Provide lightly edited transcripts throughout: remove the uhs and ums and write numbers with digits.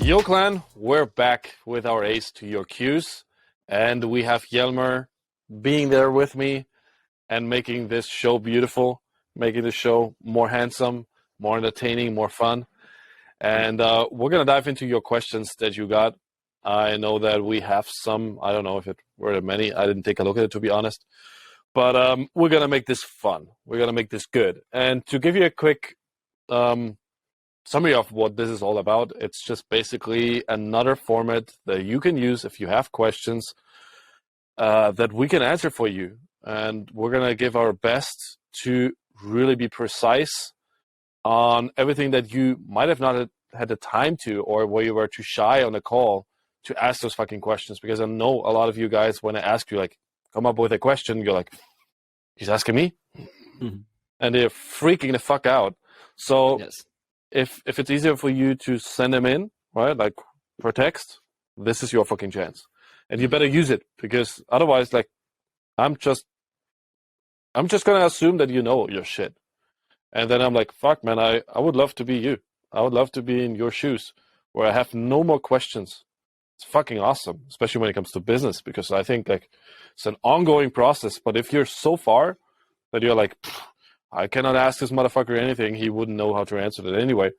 Yo clan, we're back with our Ace to your Qs, and we have Yelmer being there with me and making this show beautiful, making the show more handsome, more entertaining, more fun. And we're going to dive into your questions that you got. I know that we have some, I don't know if it were that many, I didn't take a look at it to be honest, but we're going to make this fun. We're going to make this good. And to give you a quick summary of what this is all about, it's just basically another format that you can use if you have questions that we can answer for you. And we're going to give our best to really be precise on everything that you might have not had the time to, or where you were too shy on the call to ask those fucking questions. Because I know a lot of you guys, when I ask you, like, come up with a question, you're like, he's asking me? Mm-hmm. And they're freaking the fuck out. So yes. If it's easier for you to send them in, right, like for text, this is your fucking chance. And you better use it, because otherwise, like, I'm just going to assume that you know your shit. And then I'm like, fuck, man, I would love to be you. I would love to be in your shoes where I have no more questions. It's fucking awesome, especially when it comes to business, because I think, like, it's an ongoing process. But if you're so far that you're like, I cannot ask this motherfucker anything, he wouldn't know how to answer it anyway.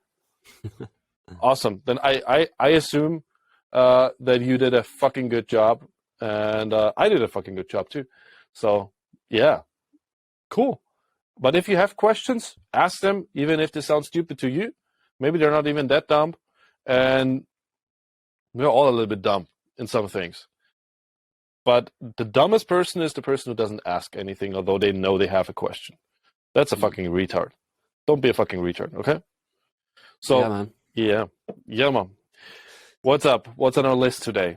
Awesome. Then I assume that you did a fucking good job, and I did a fucking good job too. So, yeah, cool. But if you have questions, ask them, even if they sound stupid to you. Maybe they're not even that dumb, and we're all a little bit dumb in some things. But the dumbest person is the person who doesn't ask anything, although they know they have a question. That's a fucking retard. Don't be a fucking retard, okay? So, yeah, man. Yeah, man. What's up? What's on our list today?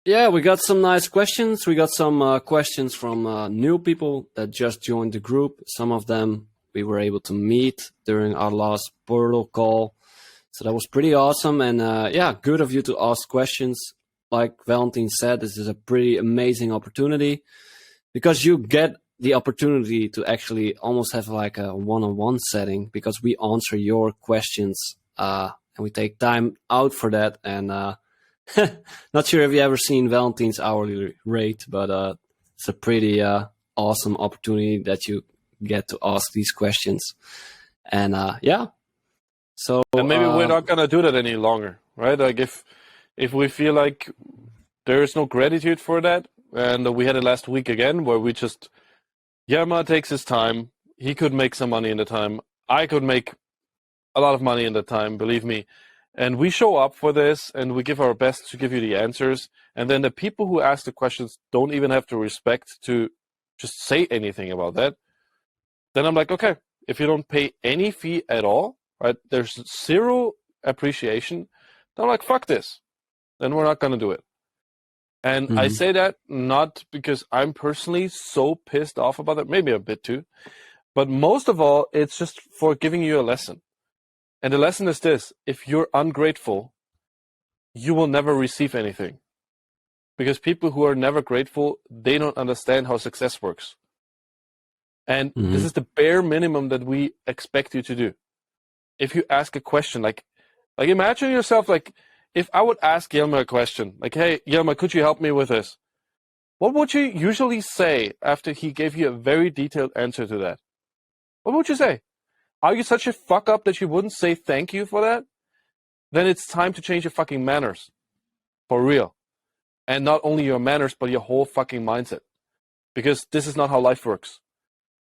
Yeah, we got some nice questions. We got some questions from new people that just joined the group. Some of them we were able to meet during our last Portl call. So that was pretty awesome. And yeah, good of you to ask questions. Like Valentin said, this is a pretty amazing opportunity because you get the opportunity to actually almost have like a one-on-one setting, because we answer your questions and we take time out for that. And not sure if you ever seen Valentin's hourly rate, but it's a pretty awesome opportunity that you get to ask these questions. And yeah, so and maybe we're not gonna do that any longer, right? Like if we feel like there is no gratitude for that, and we had it last week again where we just Yerma takes his time. He could make some money in the time. I could make a lot of money in the time, believe me. And we show up for this, and we give our best to give you the answers. And then the people who ask the questions don't even have the respect to just say anything about that. Then I'm like, okay, if you don't pay any fee at all, right, there's zero appreciation, then I'm like, fuck this. Then we're not going to do it. And I say that not because I'm personally so pissed off about it, maybe a bit too, but most of all, it's just for giving you a lesson. And the lesson is this: if you're ungrateful, you will never receive anything. Because people who are never grateful, they don't understand how success works. And this is the bare minimum that we expect you to do. If you ask a question, like imagine yourself, like, if I would ask Yelma a question, like, hey, Yelma, could you help me with this? What would you usually say after he gave you a very detailed answer to that? What would you say? Are you such a fuck up that you wouldn't say thank you for that? Then it's time to change your fucking manners. For real. And not only your manners, but your whole fucking mindset. Because this is not how life works.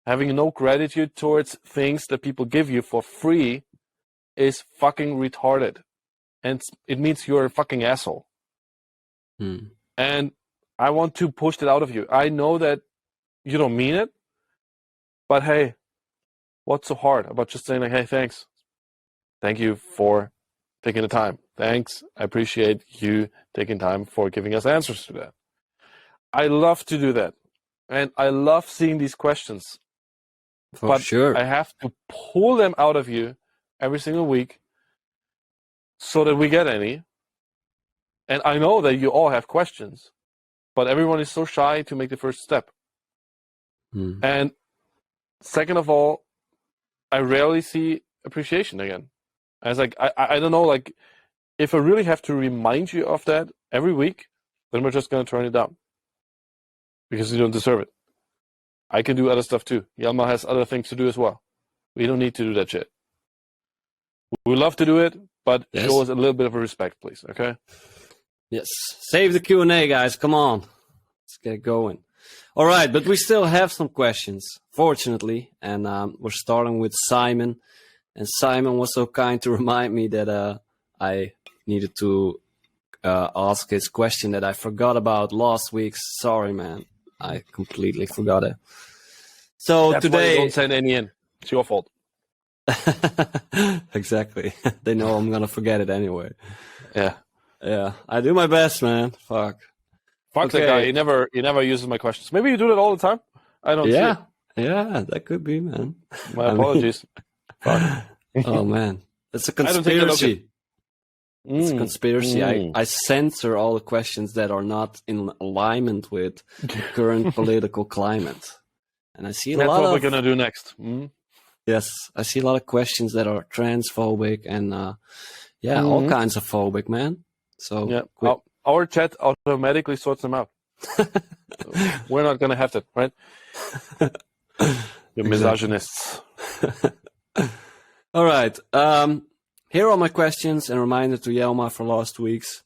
Having no gratitude towards things that people give you for free is fucking retarded. And it means you're a fucking asshole. And I want to push that out of you. I know that you don't mean it, but hey, what's so hard about just saying, like, hey, thanks. Thank you for taking the time. Thanks. I appreciate you taking time for giving us answers to that. I love to do that. And I love seeing these questions. For sure. I have to pull them out of you every single week so that we get any. And I know that you all have questions, but everyone is so shy to make the first step. And second of all, I rarely see appreciation again. I was like, I don't know, like, if I really have to remind you of that every week, then we're just going to turn it down because you don't deserve it. I can do other stuff too. Yelma has other things to do as well. We don't need to do that shit. We love to do it, but show us a little bit of a respect, please. Okay? Yes. Save the Q&A, guys. Come on. Let's get going. All right, but we still have some questions, fortunately, and we're starting with Simon. And Simon was so kind to remind me that I needed to ask his question that I forgot about last week. Sorry, man. I completely forgot it. So That's today, why you don't send any in. It's your fault. Exactly. They know I'm gonna forget it anyway. Yeah. Yeah, I do my best, man. Fuck that guy. He never uses my questions. Maybe you do that all the time. I don't see it. Yeah, that could be, man. My apologies. Fuck. Oh man, it's a I don't take a look conspiracy. It's a conspiracy. Mm. I censor all the questions that are not in alignment with the current political climate. And I see That's what we're gonna do next. Yes, I see a lot of questions that are transphobic and all kinds of phobic, man. So yeah, our chat automatically sorts them out. So we're not gonna have that, right? You misogynists. All right. Here are my questions and reminder to Yelma for last week's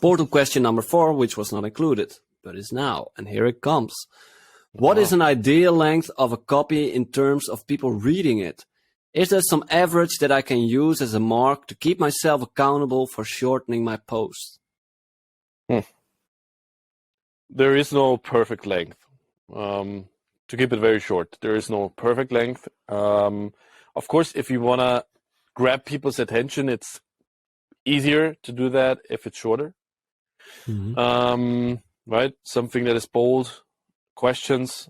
Portl question number 4, which was not included, but is now. And here it comes. What is an ideal length of a copy in terms of people reading it? Is there some average that I can use as a mark to keep myself accountable for shortening my post? There is no perfect length. To keep it very short, there is no perfect length. Of course, if you want to grab people's attention, it's easier to do that if it's shorter. Right? Something that is bold, questions,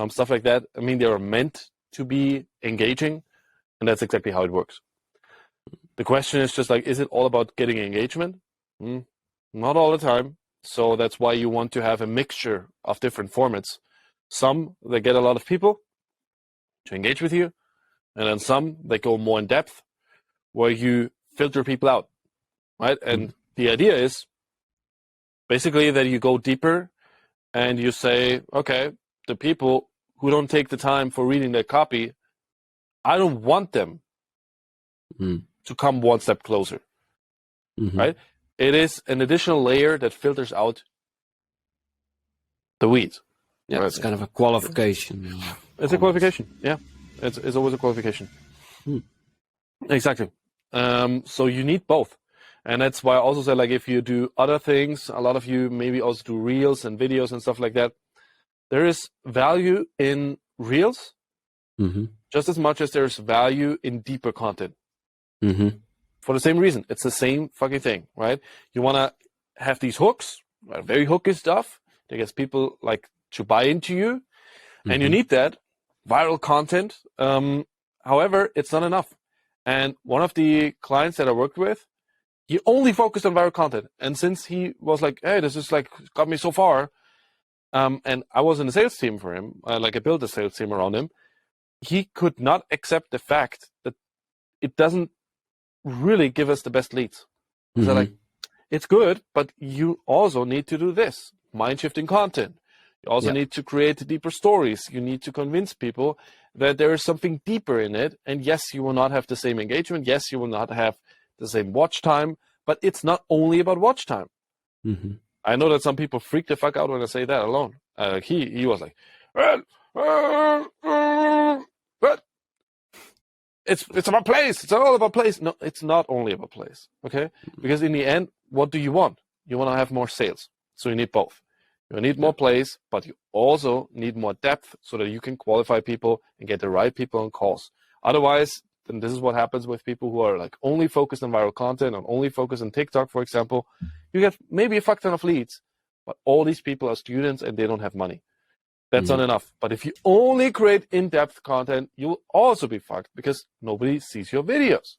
stuff like that. I mean, they are meant to be engaging, and that's exactly how it works. The question is just like, is it all about getting engagement? Not all the time. So that's why you want to have a mixture of different formats. Some that get a lot of people to engage with you, and then some that go more in depth, where you filter people out, right? And the idea is basically that you go deeper and you say, okay, the people who don't take the time for reading their copy, I don't want them to come one step closer, right? It is an additional layer that filters out the weeds. Yeah, right? It's kind of a qualification. It's a qualification, yeah. It's always a qualification. Exactly. So you need both. And that's why I also say, like, if you do other things, a lot of you maybe also do reels and videos and stuff like that. There is value in reels just as much as there's value in deeper content. For the same reason. It's the same fucking thing, right? You want to have these hooks, very hooky stuff that gets people like to buy into you. And you need that viral content. However, it's not enough. And one of the clients that I worked with, he only focused on viral content. And since he was like, hey, this is like got me so far, and I was in a sales team for him, like I built a sales team around him, he could not accept the fact that it doesn't really give us the best leads. So like, it's good, but you also need to do this, mind-shifting content. You also need to create deeper stories. You need to convince people that there is something deeper in it. And yes, you will not have the same engagement. Yes, you will not have the same watch time, but it's not only about watch time. I know that some people freak the fuck out when I say that alone. He was like, but it's about place. It's all about place. No, it's not only about place. Okay? Because in the end, what do you want? You want to have more sales. So you need both. You need more plays, but you also need more depth so that you can qualify people and get the right people on calls. Otherwise, then this is what happens with people who are like only focused on viral content and only focused on TikTok, for example. You get maybe a fuck ton of leads, but all these people are students and they don't have money. That's not enough. But if you only create in-depth content, you will also be fucked because nobody sees your videos.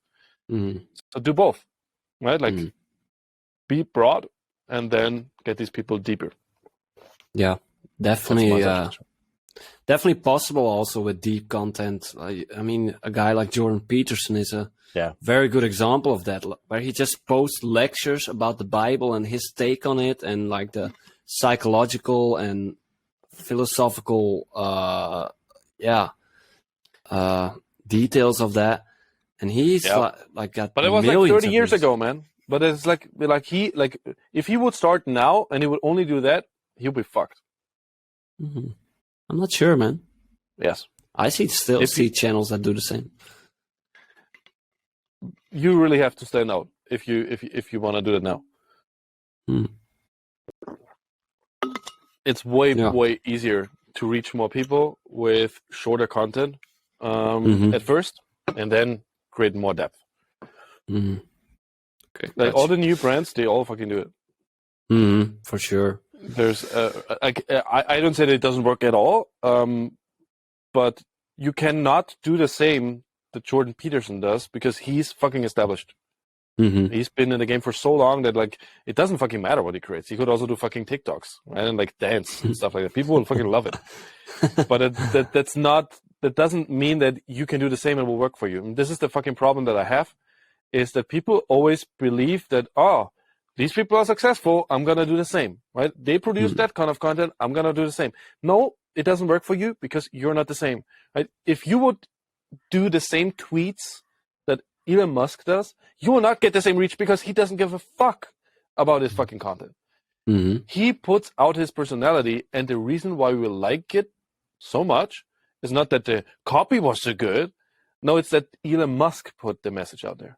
So do both, right? Like be broad and then get these people deeper. Yeah, definitely. Definitely possible also with deep content. I mean, a guy like Jordan Peterson is a Yeah. very good example of that, where he just posts lectures about the Bible and his take on it, and like the psychological and philosophical, details of that. And he's like got But it was like millions 30 of years views. ago, man. But it's like if he would start now and he would only do that, he'll be fucked. Mm-hmm. I'm not sure, man. Yes. I see channels that do the same. You really have to stand out if you want to do it now. It's way easier to reach more people with shorter content at first, and then create more depth. Mm-hmm. Okay, like all the new brands, they all fucking do it. For sure. There's I don't say that it doesn't work at all, but you cannot do the same that Jordan Peterson does because he's fucking established. He's been in the game for so long that like it doesn't fucking matter what he creates. He could also do fucking TikToks, right, and like dance and stuff like that. People will fucking love it. But that doesn't mean that you can do the same and it will work for you. And this is the fucking problem that I have, is that people always believe that, oh, these people are successful, I'm gonna do the same, right? They produce that kind of content, I'm gonna do the same. No, it doesn't work for you because you're not the same, right? If you would do the same tweets that Elon Musk does, you will not get the same reach because he doesn't give a fuck about his fucking content. He puts out his personality, and the reason why we like it so much is not that the copy was so good. No, it's that Elon Musk put the message out there.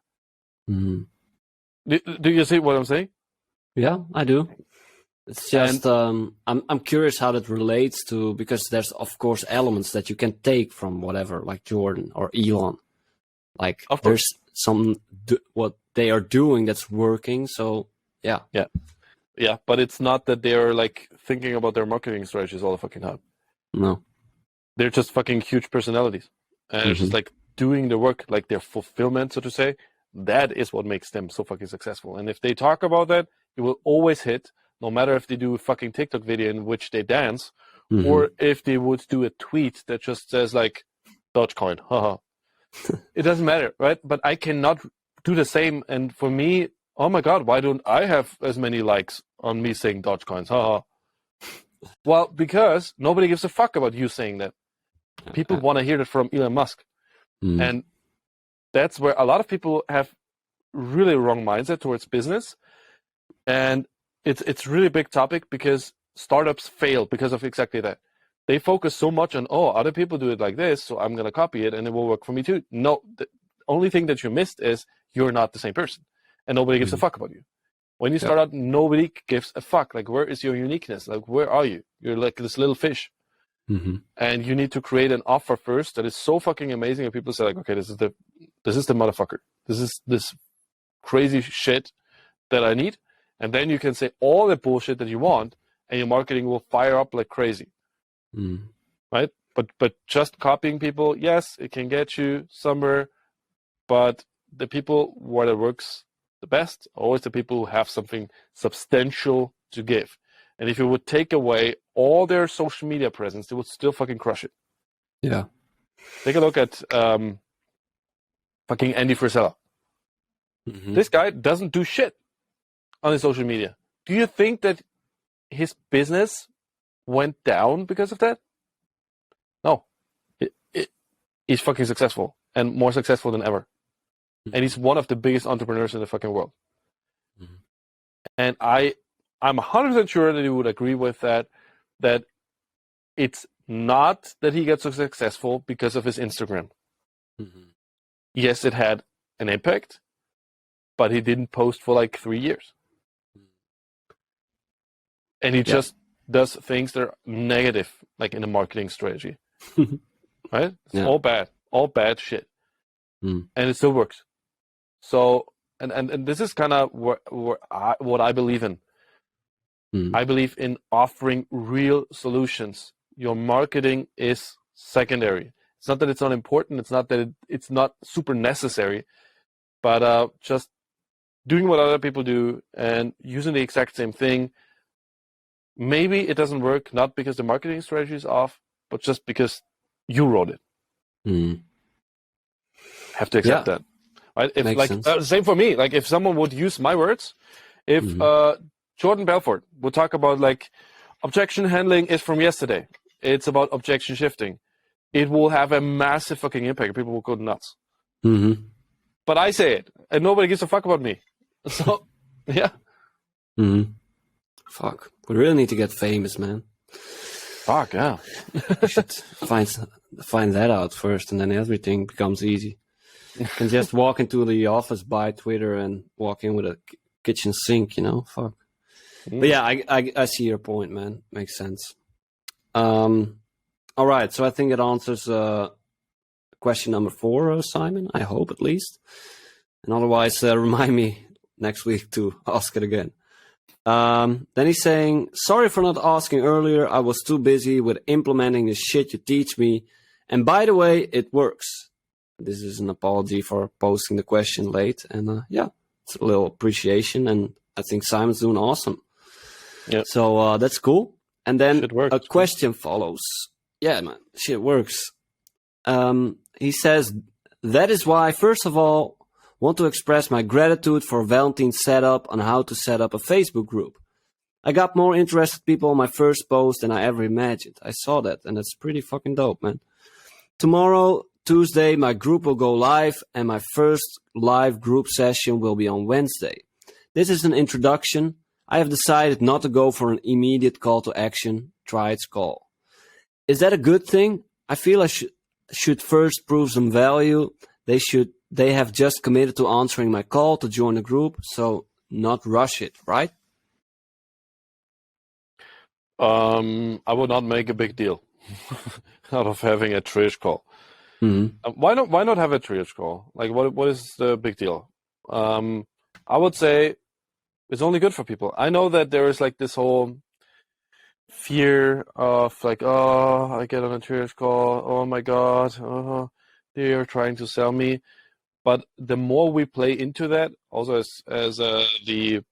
Do you see what I'm saying? Yeah, I do. It's just I'm curious how that relates to, because there's of course elements that you can take from whatever, like Jordan or Elon. Like there's some what they are doing that's working. So yeah. But it's not that they're like thinking about their marketing strategies all the fucking time. No, they're just fucking huge personalities, and it's just like doing the work, like their fulfillment, so to say. That is what makes them so fucking successful. And if they talk about that, it will always hit, no matter if they do a fucking TikTok video in which they dance, or if they would do a tweet that just says like Dogecoin, haha. It doesn't matter, right? But I cannot do the same. And for me, oh my God, why don't I have as many likes on me saying Dogecoins, haha? Well, because nobody gives a fuck about you saying that. People want to hear that from Elon Musk. And that's where a lot of people have really wrong mindset towards business. And it's really a big topic because startups fail because of exactly that. They focus so much on, oh, other people do it like this, so I'm going to copy it and it will work for me too. No, the only thing that you missed is you're not the same person. And nobody gives a fuck about you. When you start out, nobody gives a fuck. Like, where is your uniqueness? Like, where are you? You're like this little fish. And you need to create an offer first that is so fucking amazing that people say like, okay, this is the motherfucker. This is this crazy shit that I need. And then you can say all the bullshit that you want, and your marketing will fire up like crazy. Right? But just copying people, yes, it can get you somewhere, but the people where it works the best are always the people who have something substantial to give. And if you would take away all their social media presence, they would still fucking crush it. Yeah. Take a look at fucking Andy Frisella. This guy doesn't do shit on his social media. Do you think that his business went down because of that? No. He's fucking successful, and more successful than ever. And he's one of the biggest entrepreneurs in the fucking world. And I'm 100% sure that you would agree with that it's not that he gets so successful because of his Instagram. Yes, it had an impact, but he didn't post for like 3 years. And he just does things that are negative, like in a marketing strategy. Right? It's all bad shit. And it still works. So, and this is kind of what I believe in. I believe in offering real solutions. Your marketing is secondary. It's not that it's not important. It's not that it's not super necessary, but just doing what other people do and using the exact same thing. Maybe it doesn't work, not because the marketing strategy is off, but just because you wrote it. Have to accept that. right? If Makes like sense. same for me. Like if someone would use my words, if Jordan Belfort would talk about like objection handling is from yesterday, it's about objection shifting. It will have a massive fucking impact. People will go nuts. Mm-hmm. But I say it, and nobody gives a fuck about me. So, yeah. Mm-hmm. Fuck. We really need to get famous, man. Fuck, yeah. We should find that out first, and then everything becomes easy. You can just walk into the office, buy Twitter, and walk in with a kitchen sink, you know? Fuck. But yeah, I see your point, man. Makes sense. All right, so I think it answers question number 4, Simon. I hope, at least. And otherwise, remind me next week to ask it again. Then he's saying, sorry for not asking earlier. I was too busy with implementing the shit you teach me. And by the way, it works. This is an apology for posting the question late. And yeah, it's a little appreciation. And I think Simon's doing awesome. Yeah. So that's cool. And then works, a question follows. Yeah, man, shit works. He says, that is why, first of all, want to express my gratitude for Valentine's setup on how to set up a Facebook group. I got more interested people on my first post than I ever imagined. I saw that, and that's pretty fucking dope, man. Tomorrow, Tuesday, my group will go live, and my first live group session will be on Wednesday. This is an introduction. I have decided not to go for an immediate call to action. Try its call. Is that a good thing? I feel I should first prove some value. They have just committed to answering my call to join the group, so not rush it, right? I would not make a big deal out of having a triage call. Mm-hmm. Why not have a triage call? Like, what is the big deal? I would say it's only good for people. I know that there is like this whole fear of like, oh, I get on a triage call. Oh my God, they are trying to sell me. But the more we play into that, also as the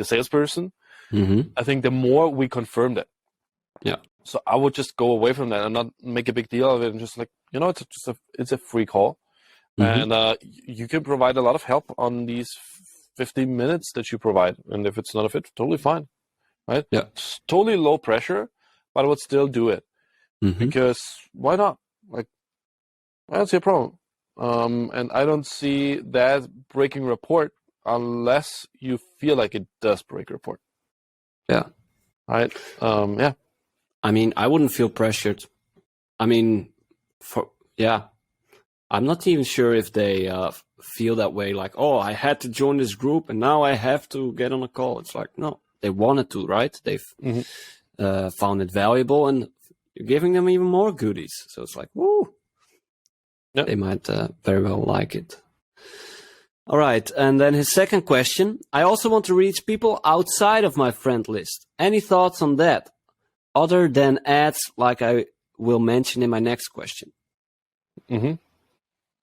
salesperson, I think the more we confirm that. Yeah. So I would just go away from that and not make a big deal of it, and just like, it's a free call, and you can provide a lot of help on these 15 minutes that you provide. And if it's not a fit, totally fine, right? Yeah. It's totally low pressure, but I would still do it because why not? Like, I don't see a problem. And I don't see that breaking rapport unless you feel like it does break rapport. Yeah. Right? Yeah. I mean, I wouldn't feel pressured. I mean, I'm not even sure if they feel that way. Like, oh, I had to join this group and now I have to get on a call. It's like, no, they wanted to, right? They've found it valuable, and you're giving them even more goodies. So it's like, woo. Yep. They might very well like it. All right. And then his second question. I also want to reach people outside of my friend list. Any thoughts on that? Other than ads, like I will mention in my next question.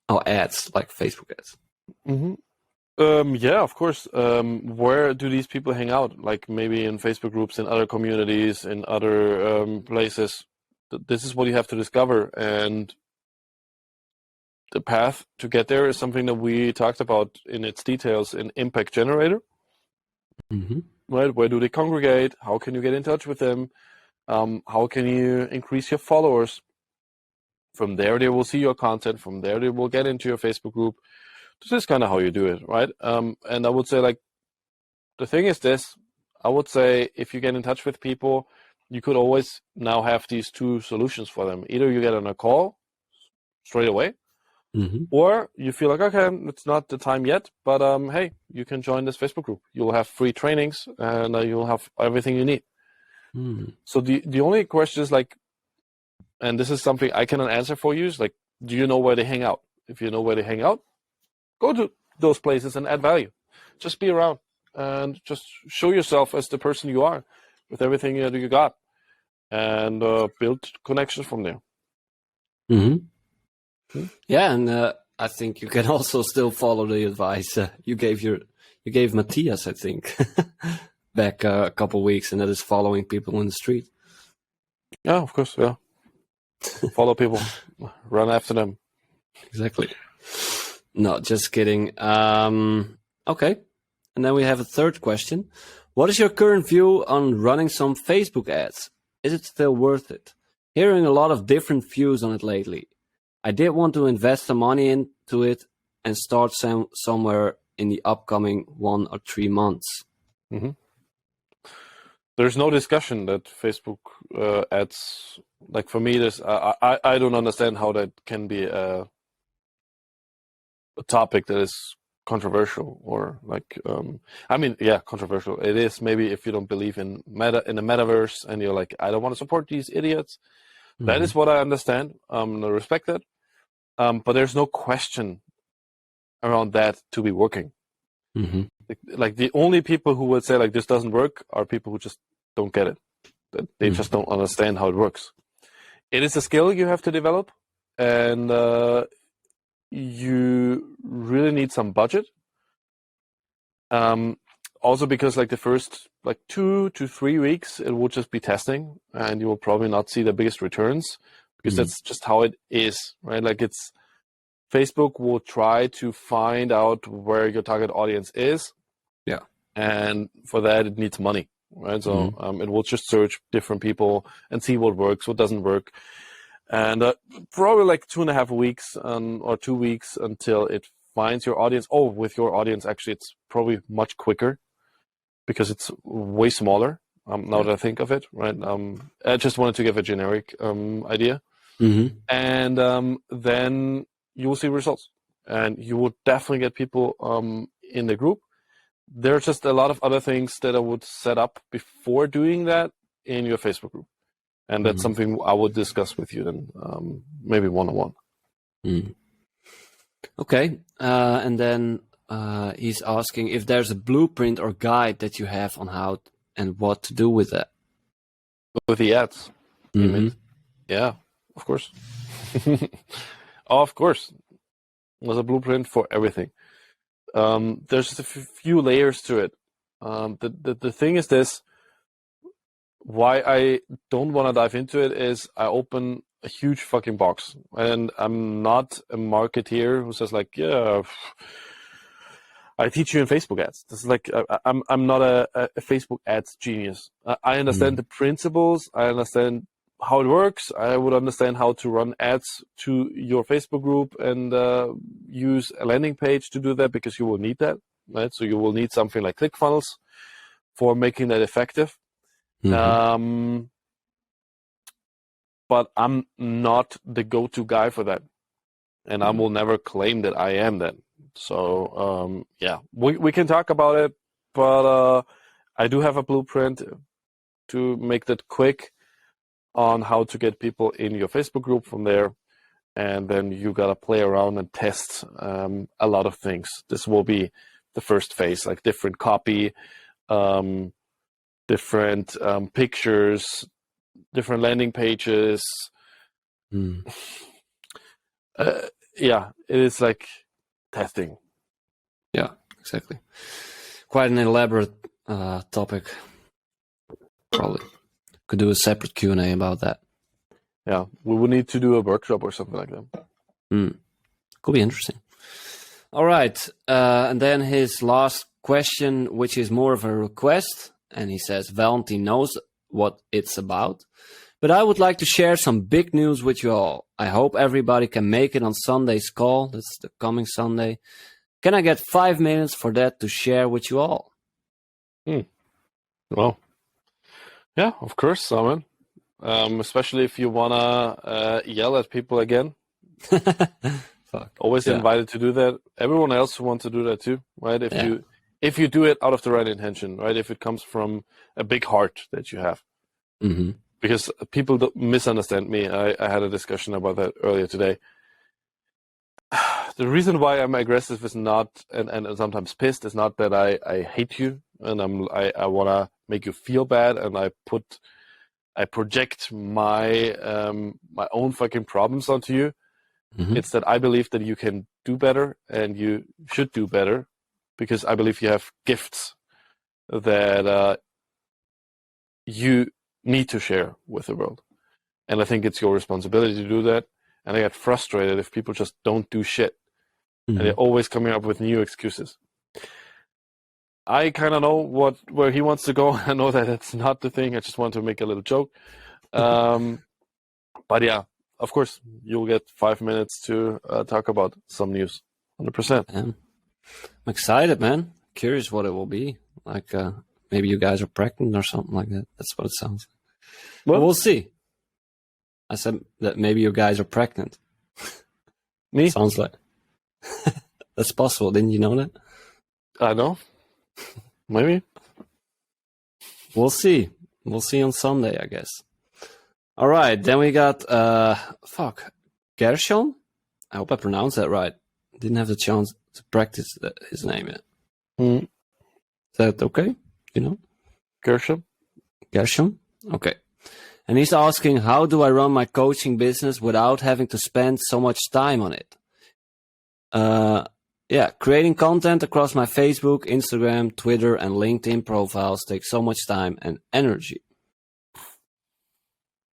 Oh, ads, like Facebook ads. Yeah, of course. Where do these people hang out? Like maybe in Facebook groups, in other communities, in other places. This is what you have to discover. And the path to get there is something that we talked about in its details in Impact Generator. Right? Where do they congregate? How can you get in touch with them? How can you increase your followers? From there, they will see your content. From there, they will get into your Facebook group. This is kind of how you do it, right? And I would say, like, the thing is this. I would say if you get in touch with people, you could always now have these two solutions for them. Either you get on a call straight away, or you feel like, okay, it's not the time yet, but hey, you can join this Facebook group. You'll have free trainings, and you'll have everything you need. So the only question is like, and this is something I cannot answer for you, is like, do you know where they hang out? If you know where they hang out, go to those places and add value. Just be around and just show yourself as the person you are with everything that you got, and build connections from there. Yeah, and I think you can also still follow the advice you gave Matthias, I think, back a couple weeks, and that is following people in the street. Yeah, of course. Yeah, follow people, run after them. Exactly. No, just kidding. Okay. And then we have a third question. What is your current view on running some Facebook ads? Is it still worth it? Hearing a lot of different views on it lately. I did want to invest some money into it and start somewhere in the upcoming 1 or 3 months. Mm-hmm. There's no discussion that Facebook ads, like for me, I don't understand how that can be a topic that is controversial or like I mean, yeah, controversial. It is maybe if you don't believe in the metaverse and you're like, I don't want to support these idiots. That is what I understand. I respect that. But there's no question around that to be working. Mm-hmm. Like the only people who would say like this doesn't work are people who just don't get it. That they just don't understand how it works. It is a skill you have to develop, and you really need some budget. Also because like the first like 2 to 3 weeks, it will just be testing, and you will probably not see the biggest returns because that's just how it is, right? Like it's Facebook will try to find out where your target audience is. Yeah. And for that, it needs money, right? So it will just search different people and see what works, what doesn't work. And probably like 2.5 weeks or 2 weeks until it finds your audience. Oh, with your audience, actually, it's probably much quicker because it's way smaller. Now that I think of it, right? I just wanted to give a generic idea. Mm-hmm. And then you will see results. And you will definitely get people in the group. There are just a lot of other things that I would set up before doing that in your Facebook group. And that's something I would discuss with you then, maybe one-on-one. Okay. And then he's asking if there's a blueprint or guide that you have on how and what to do with that. With the ads, you mean? Yeah, of course. Of course. There's a blueprint for everything. There's just a few layers to it. The thing is this, why I don't want to dive into it is I open a huge fucking box, and I'm not a marketeer who says like, yeah, I teach you in Facebook ads. This is like I'm not a Facebook ads genius. I understand the principles. I understand how it works. I would understand how to run ads to your Facebook group and use a landing page to do that because you will need that, right? So you will need something like ClickFunnels for making that effective. But I'm not the go-to guy for that, and I will never claim that I am that. So yeah, we can talk about it, but I do have a blueprint to make that quick on how to get people in your Facebook group from there, and then you gotta play around and test a lot of things. This will be the first phase, like different copy, different pictures, different landing pages. Yeah, it is like testing. Yeah, exactly. Quite an elaborate topic. Probably could do a separate Q&A about that. Yeah, we would need to do a workshop or something like that. Could be interesting. All right, and then his last question, which is more of a request, and he says Valentin knows what it's about, but I would like to share some big news with you all. I hope everybody can make it on Sunday's call. That's the coming Sunday. Can I get 5 minutes for that to share with you all? Well, yeah, of course, Simon. Especially if you wanna yell at people again. Fuck. Always invited to do that. Everyone else who wants to do that too, right? If you do it out of the right intention, right? If it comes from a big heart that you have. Because people don't misunderstand me. I had a discussion about that earlier today. The reason why I'm aggressive is not, and sometimes pissed, is not that I hate you and I want to make you feel bad, and I project my my own fucking problems onto you. It's that I believe that you can do better and you should do better, because I believe you have gifts that you need to share with the world. And I think it's your responsibility to do that. And I get frustrated if people just don't do shit. and they're always coming up with new excuses. I kind of know where he wants to go. I know that it's not the thing. I just want to make a little joke. But yeah, of course, you'll get 5 minutes to talk about some news. 100%. I'm excited, man. Curious what it will be. Like, maybe you guys are pregnant or something like that. That's what it sounds like. Well, we'll see. I said that maybe you guys are pregnant. Me? Sounds like. That's possible. Didn't you know that? I know. Maybe. We'll see. We'll see on Sunday, I guess. All right. Then we got, Gershon? I hope I pronounced that right. Didn't have the chance to practice his name yet. Mm. Is that okay? You know? Gershon? Okay. And he's asking, how do I run my coaching business without having to spend so much time on it? Creating content across my Facebook, Instagram, Twitter, and LinkedIn profiles takes so much time and energy.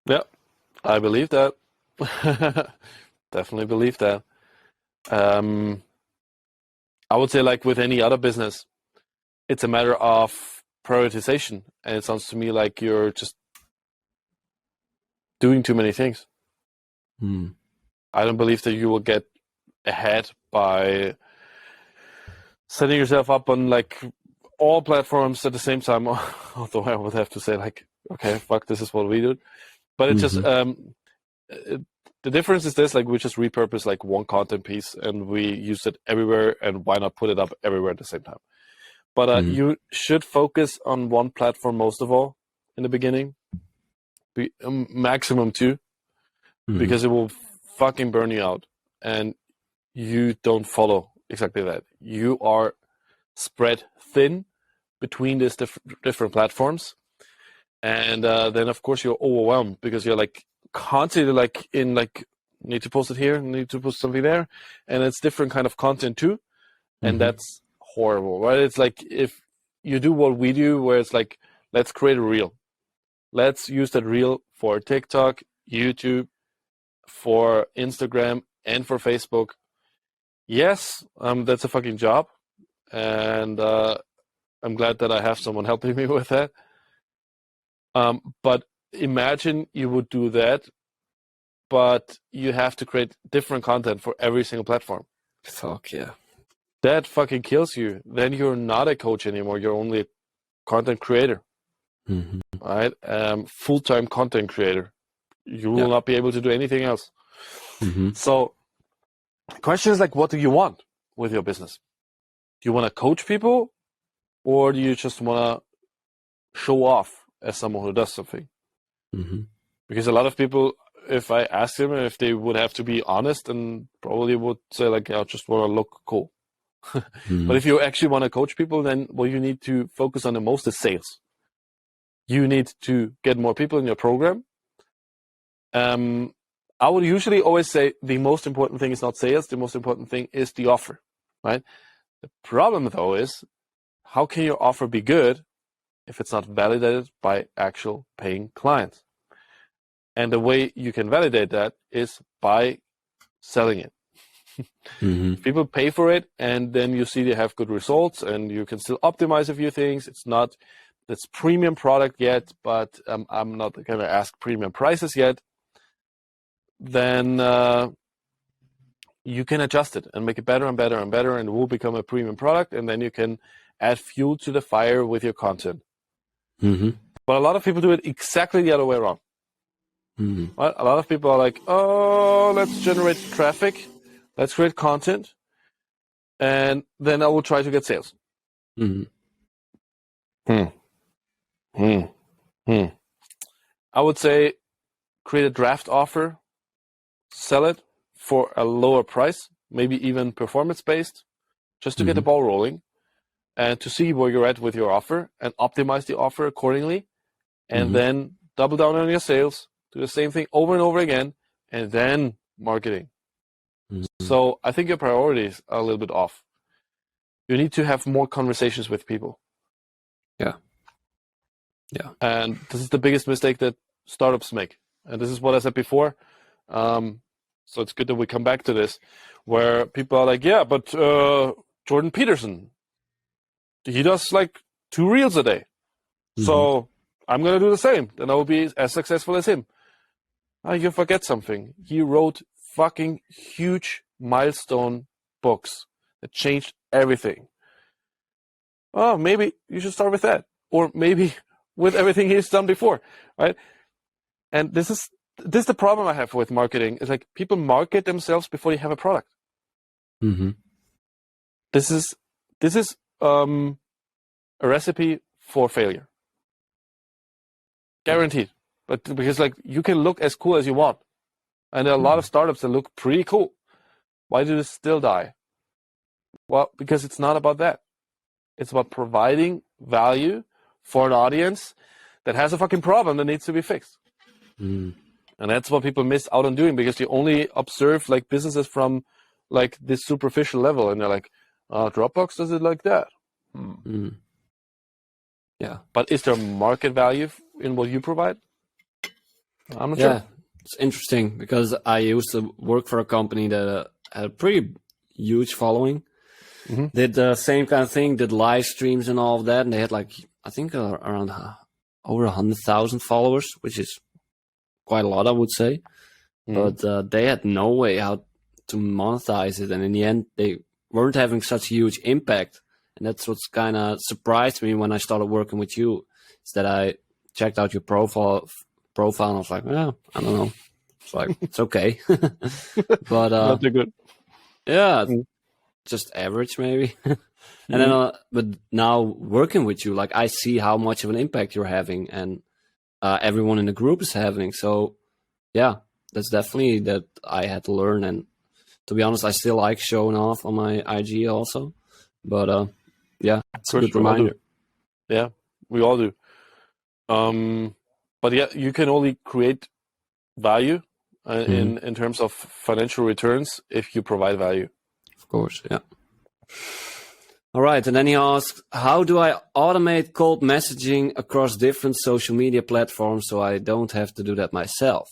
Yeah, I believe that. Definitely believe that. I would say, like with any other business, it's a matter of prioritization. And it sounds to me like you're just doing too many things. I don't believe that you will get ahead by setting yourself up on like all platforms at the same time. Although I would have to say, like, okay, fuck, this is what we do. But it's just the difference is this: like, we just repurpose like one content piece and we use it everywhere. And why not put it up everywhere at the same time? But you should focus on one platform most of all in the beginning, maximum two, because it will fucking burn you out, and you don't follow exactly that. You are spread thin between these different platforms, and then of course you're overwhelmed because you're like constantly like in like need to post it here, need to post something there, and it's different kind of content too, and that's horrible, right? It's like if you do what we do, where it's like, let's create a reel, let's use that reel for TikTok, YouTube, for Instagram, and for Facebook. Yes, that's a fucking job, and I'm glad that I have someone helping me with that. But imagine you would do that, but you have to create different content for every single platform. Fuck yeah. That fucking kills you. Then you're not a coach anymore. You're only a content creator, right? Full-time content creator. You will not be able to do anything else. So the question is like, what do you want with your business? Do you want to coach people, or do you just want to show off as someone who does something? Because a lot of people, if I ask them if they would have to be honest, and probably would say like, I just want to look cool. But if you actually want to coach people, then what you need to focus on the most is sales. You need to get more people in your program. I would usually always say the most important thing is not sales. The most important thing is the offer, right? The problem though is, how can your offer be good if it's not validated by actual paying clients? And the way you can validate that is by selling it. People pay for it, and then you see they have good results, and you can still optimize a few things. It's premium product yet, but I'm not going to ask premium prices yet. Then you can adjust it and make it better and better and better, and it will become a premium product, and then you can add fuel to the fire with your content. But a lot of people do it exactly the other way around. Right? A lot of people are like, oh, let's generate traffic, let's create content, and then I will try to get sales. I would say create a draft offer, sell it for a lower price, maybe even performance-based, just to get the ball rolling and to see where you're at with your offer and optimize the offer accordingly, and then double down on your sales, do the same thing over and over again, and then marketing. So I think your priorities are a little bit off. You need to have more conversations with people. Yeah. And this is the biggest mistake that startups make. And this is what I said before. So it's good that we come back to this, where people are like, yeah, but Jordan Peterson, he does like 2 reels a day. So I'm going to do the same. Then I will be as successful as him. You forget something. He wrote fucking huge milestone books that changed everything. Oh, maybe you should start with that. Or maybe with everything he's done before, right? And this is the problem I have with marketing. Is like people market themselves before they have a product. Mm-hmm. This is a recipe for failure. Guaranteed. But because like you can look as cool as you want. And there are a lot of startups that look pretty cool. Why do they still die? Well, because it's not about that. It's about providing value for an audience that has a fucking problem that needs to be fixed. And that's what people miss out on doing, because you only observe like businesses from like this superficial level, and they're like, Dropbox does it like that. Yeah. But is there market value in what you provide? I'm not Yeah, sure. it's interesting because I used to work for a company that had a pretty huge following. Did the same kind of thing, did live streams and all of that, and they had like, I think around over 100,000 followers, which is quite a lot, I would say. But they had no way how to monetize it, and in the end, they weren't having such a huge impact. And that's what's kind of surprised me when I started working with you, is that I checked out your profile, and I was like, yeah, I don't know. It's like, it's okay. But Not too good. yeah, just average maybe. And then, but now working with you, like I see how much of an impact you're having, and everyone in the group is having. So yeah, that's definitely that I had to learn. And to be honest, I still like showing off on my IG also. But yeah, it's a good reminder. Yeah, we all do. But yeah, you can only create value in terms of financial returns if you provide value. Of course, yeah. All right, and then he asks, how do I automate cold messaging across different social media platforms so I don't have to do that myself?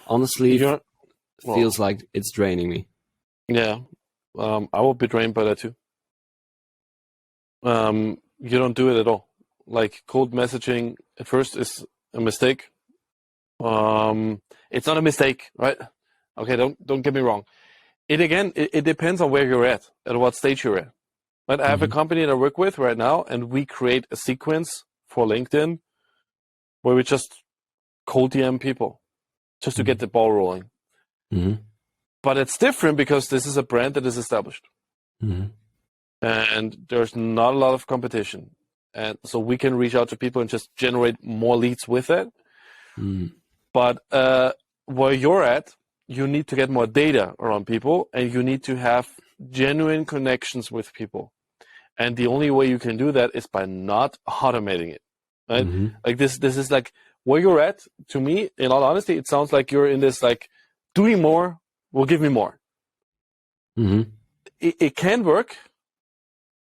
Honestly, feels like it's draining me. Yeah, I will be drained by that too. You don't do it at all. Like cold messaging at first is a mistake. It's not a mistake, right? Okay, don't get me wrong. It depends on where you're at what stage you're at. But I have a company that I work with right now, and we create a sequence for LinkedIn where we just cold DM people just to get the ball rolling. But it's different because this is a brand that is established. And there's not a lot of competition. And so we can reach out to people and just generate more leads with it. But where you're at, you need to get more data around people, and you need to have genuine connections with people. And the only way you can do that is by not automating it. Right? Like this is like where you're at. To me, in all honesty, it sounds like you're in this like doing more will give me more. It can work.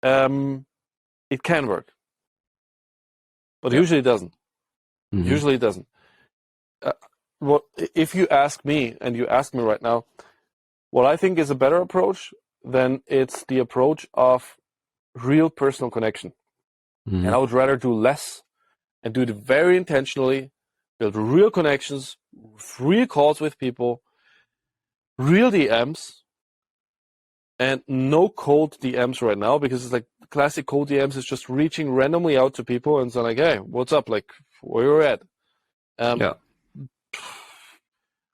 It can work. But usually it doesn't. Usually it doesn't. Well, if you ask me, and you ask me right now, what I think is a better approach, then it's the approach of real personal connection. And I would rather do less and do it very intentionally, build real connections, real calls with people, real DMs, and no cold DMs right now, because it's like classic cold DMs is just reaching randomly out to people and saying like, hey, what's up? Like, where you're at?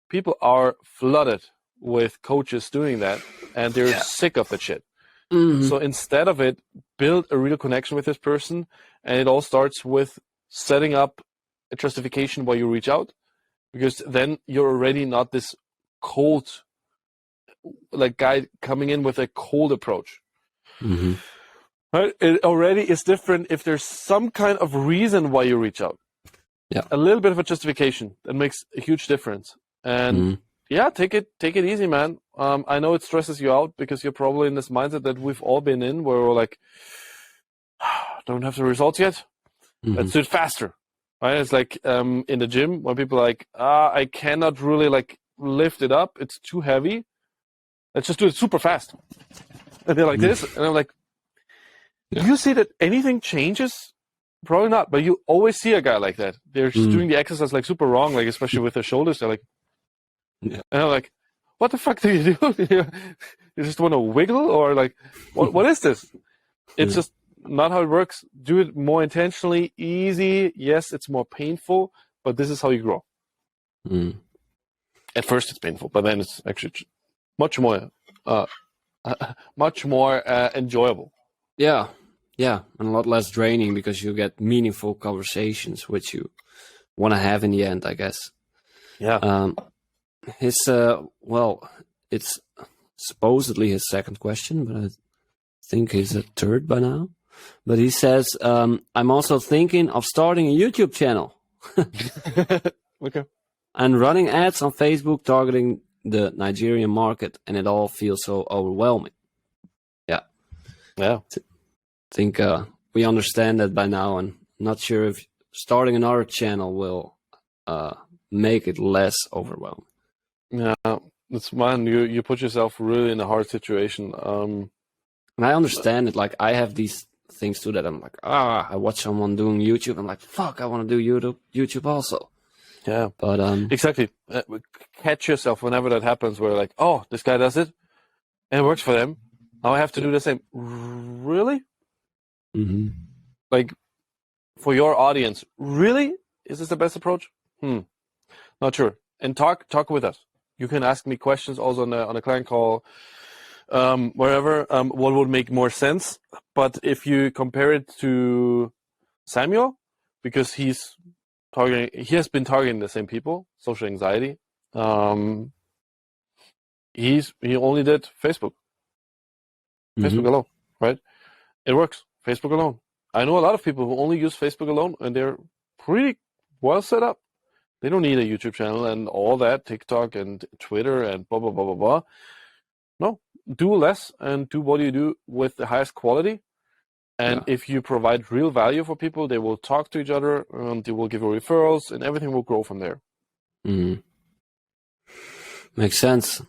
People are flooded with coaches doing that, and they're sick of that shit. So instead of it, build a real connection with this person, and it all starts with setting up a justification why you reach out, because then you're already not this cold, like guy coming in with a cold approach. Right? It already is different if there's some kind of reason why you reach out. A little bit of a justification that makes a huge difference. And take it easy, man. I know it stresses you out because you're probably in this mindset that we've all been in, where we're like, don't have the results yet. Let's do it faster. Right? It's like in the gym when people are like, I cannot really like lift it up. It's too heavy. Let's just do it super fast. And they're like this, and I'm like, do you see that anything changes? Probably not, but you always see a guy like that. They're just doing the exercise like super wrong, like especially with their shoulders. They're like, and I'm like, what the fuck do you do? You just want to wiggle, or like, what is this? It's just not how it works. Do it more intentionally, easy. Yes, it's more painful, but this is how you grow. At first, it's painful, but then it's actually much more enjoyable. Yeah, and a lot less draining because you get meaningful conversations, which you want to have in the end, I guess. Yeah. It's supposedly his second question, but I think he's a third by now. But he says, I'm also thinking of starting a YouTube channel. Okay. And running ads on Facebook targeting the Nigerian market, and it all feels so overwhelming. Yeah. Yeah. I think we understand that by now, and not sure if starting another channel will make it less overwhelming. Yeah, it's man. You put yourself really in a hard situation. And I understand it. Like, I have these things too that I'm like, I watch someone doing YouTube. I'm like, fuck, I want to do YouTube also. Yeah, but exactly. Catch yourself whenever that happens, where like, oh, this guy does it, and it works for them. Now I have to do the same. Really? Mm-hmm. Like, for your audience, really? Is this the best approach? Not sure. And talk with us. You can ask me questions also on a client call, wherever. What would make more sense? But if you compare it to Samuel, because he has been targeting the same people, social anxiety. He only did Facebook. Facebook alone, right? It works. Facebook alone. I know a lot of people who only use Facebook alone, and they're pretty well set up. They don't need a YouTube channel and all that, TikTok and Twitter and blah, blah, blah, blah, blah. No, do less and do what you do with the highest quality. And if you provide real value for people, they will talk to each other, they will give you referrals, and everything will grow from there. Makes sense.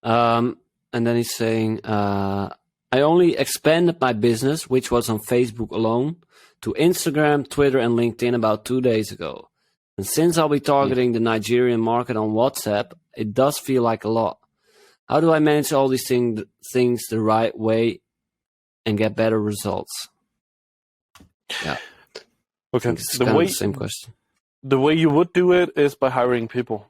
And then he's saying, I only expanded my business, which was on Facebook alone, to Instagram, Twitter, and LinkedIn about 2 days ago. And since I'll be targeting the Nigerian market on WhatsApp, it does feel like a lot. How do I manage all these things the right way and get better results? Yeah. Okay. It's kind of the same question. The way you would do it is by hiring people,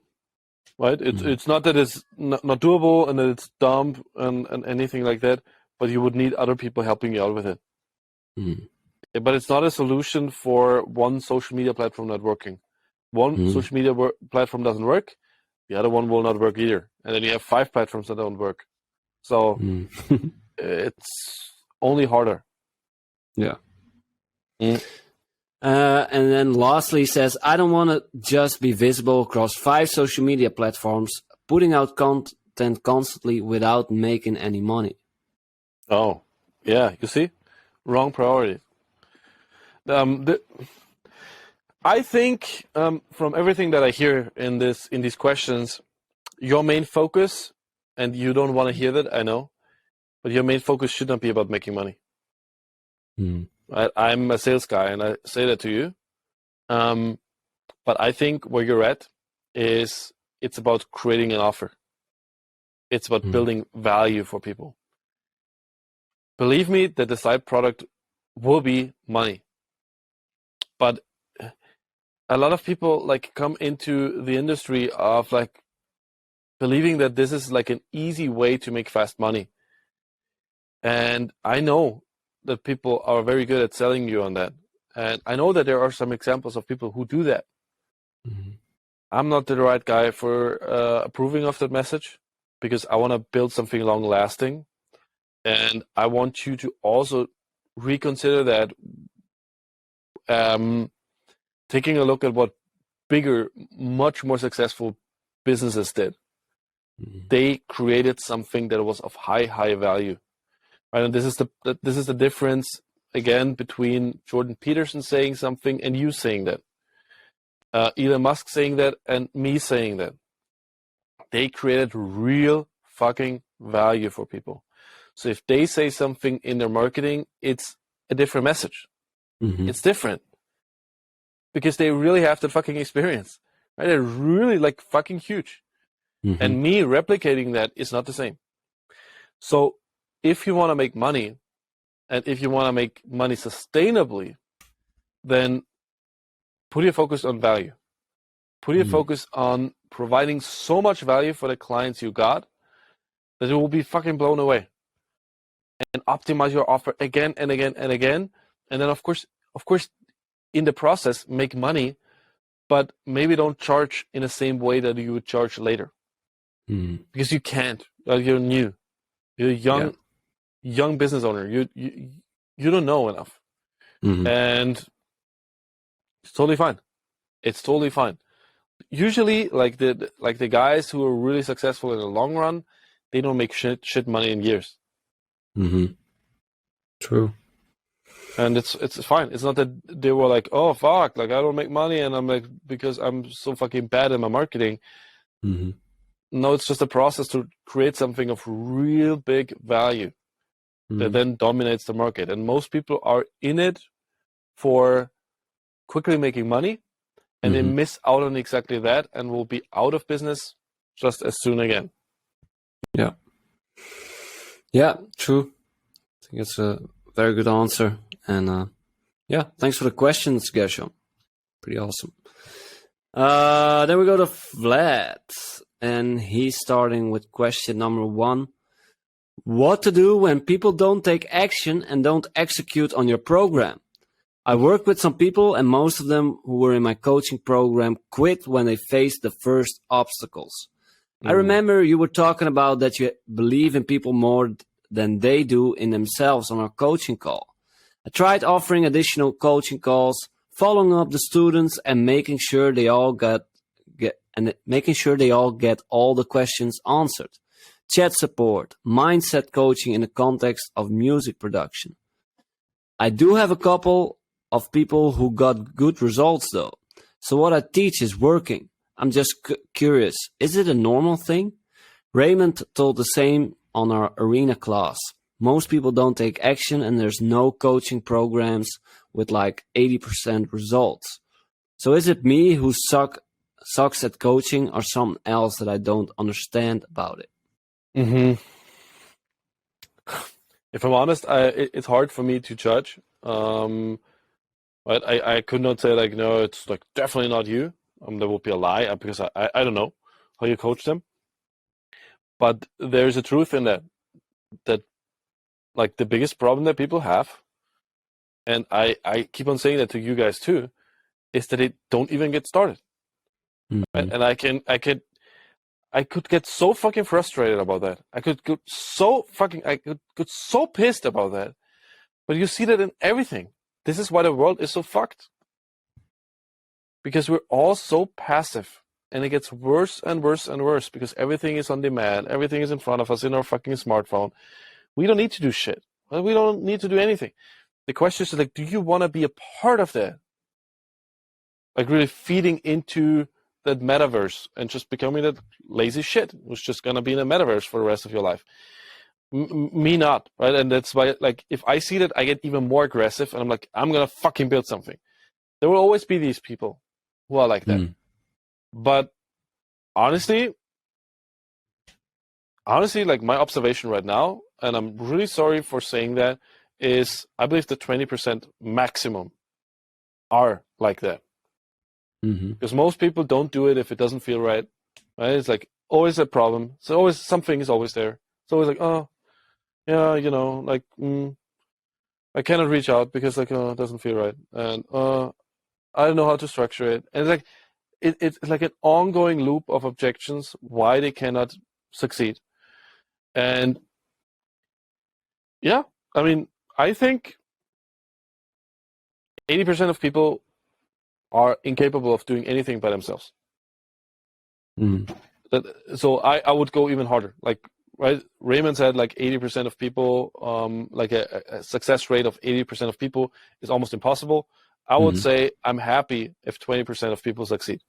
right? It's not that it's not doable and that it's dumb and anything like that, but you would need other people helping you out with it. But it's not a solution for one social media platform not working. One social media platform doesn't work, the other one will not work either. And then you have 5 platforms that don't work. So it's only harder. Yeah. And then lastly, he says, I don't want to just be visible across 5 social media platforms, putting out content constantly without making any money. Oh, yeah. You see? Wrong priority. I think from everything that I hear in these questions, your main focus, and you don't want to hear that, I know, but your main focus should not be about making money. I'm a sales guy, and I say that to you. But I think where you're at is it's about creating an offer. It's about building value for people. Believe me that the side product will be money. But a lot of people like come into the industry of like believing that this is like an easy way to make fast money. And I know that people are very good at selling you on that. And I know that there are some examples of people who do that. I'm not the right guy for approving of that message because I want to build something long lasting. And I want you to also reconsider that, taking a look at what bigger, much more successful businesses did. They created something that was of high value. Right? And this is the difference again between Jordan Peterson saying something and you saying that. Elon Musk saying that and me saying that. they created real fucking value for people. So if they say something in their marketing, it's a different message. Mm-hmm. It's different because they really have the fucking experience, right? They're really like fucking huge. Mm-hmm. And me replicating that is not the same. So if you want to make money, and if you want to make money sustainably, then put your focus on value. Put your focus on providing so much value for the clients you got that it will be fucking blown away. And optimize your offer again and again and again. And then of course, in the process, make money, but maybe don't charge in the same way that you would charge later. Because you can't. You're new. You're a young business owner. You don't know enough. And it's totally fine. It's totally fine. Usually, like the guys who are really successful in the long run, they don't make shit money in years. True. And it's fine. It's not that they were like, oh fuck, like I don't make money, and I'm like, because I'm so fucking bad at my marketing. No, it's just a process to create something of real big value that then dominates the market. And most people are in it for quickly making money, and they miss out on exactly that and will be out of business just as soon again. Yeah, true. I think it's a very good answer. And yeah, thanks for the questions, Gershon. Pretty awesome. Then we go to Vlad, and he's starting with question number 1. What to do when people don't take action and don't execute on your program? I work with some people, and most of them who were in my coaching program quit when they faced the first obstacles. I remember you were talking about that you believe in people more than they do in themselves on our coaching call. I tried offering additional coaching calls, following up the students, and making sure they all get all the questions answered. Chat support, mindset coaching in the context of music production. I do have a couple of people who got good results though. So what I teach is working. I'm just curious, is it a normal thing? Raymond told the same on our arena class. Most people don't take action, and there's no coaching programs with like 80% results. So is it me who sucks at coaching, or something else that I don't understand about it? If I'm honest, it's hard for me to judge. But I could not say like, no, it's like definitely not you. That would be a lie because I don't know how you coach them. But there's a truth in that like the biggest problem that people have, and I keep on saying that to you guys too, is that they don't even get started. Right? And I could get so fucking frustrated about that. I could get so pissed about that. But you see that in everything. This is why the world is so fucked. Because we're all so passive. And it gets worse and worse and worse because everything is on demand. Everything is in front of us in our fucking smartphone. We don't need to do shit. We don't need to do anything. The question is like, do you want to be a part of that? Like really feeding into that metaverse and just becoming that lazy shit who's just going to be in a metaverse for the rest of your life. Me not, right? And that's why, like, if I see that, I get even more aggressive and I'm like, I'm going to fucking build something. There will always be these people who are like that. But honestly, like my observation right now, and I'm really sorry for saying that, is I believe the 20% maximum are like that. Because most people don't do it if it doesn't feel right. It's like always a problem. So always something is always there. It's always like, oh, yeah, you know, like I cannot reach out because like it doesn't feel right, and I don't know how to structure it. And it's like it's like an ongoing loop of objections why they cannot succeed. And yeah, I mean, I think 80% of people are incapable of doing anything by themselves. So I would go even harder. Like, right, Raymond said like 80% of people, like a success rate of 80% of people is almost impossible. I would say I'm happy if 20% of people succeed.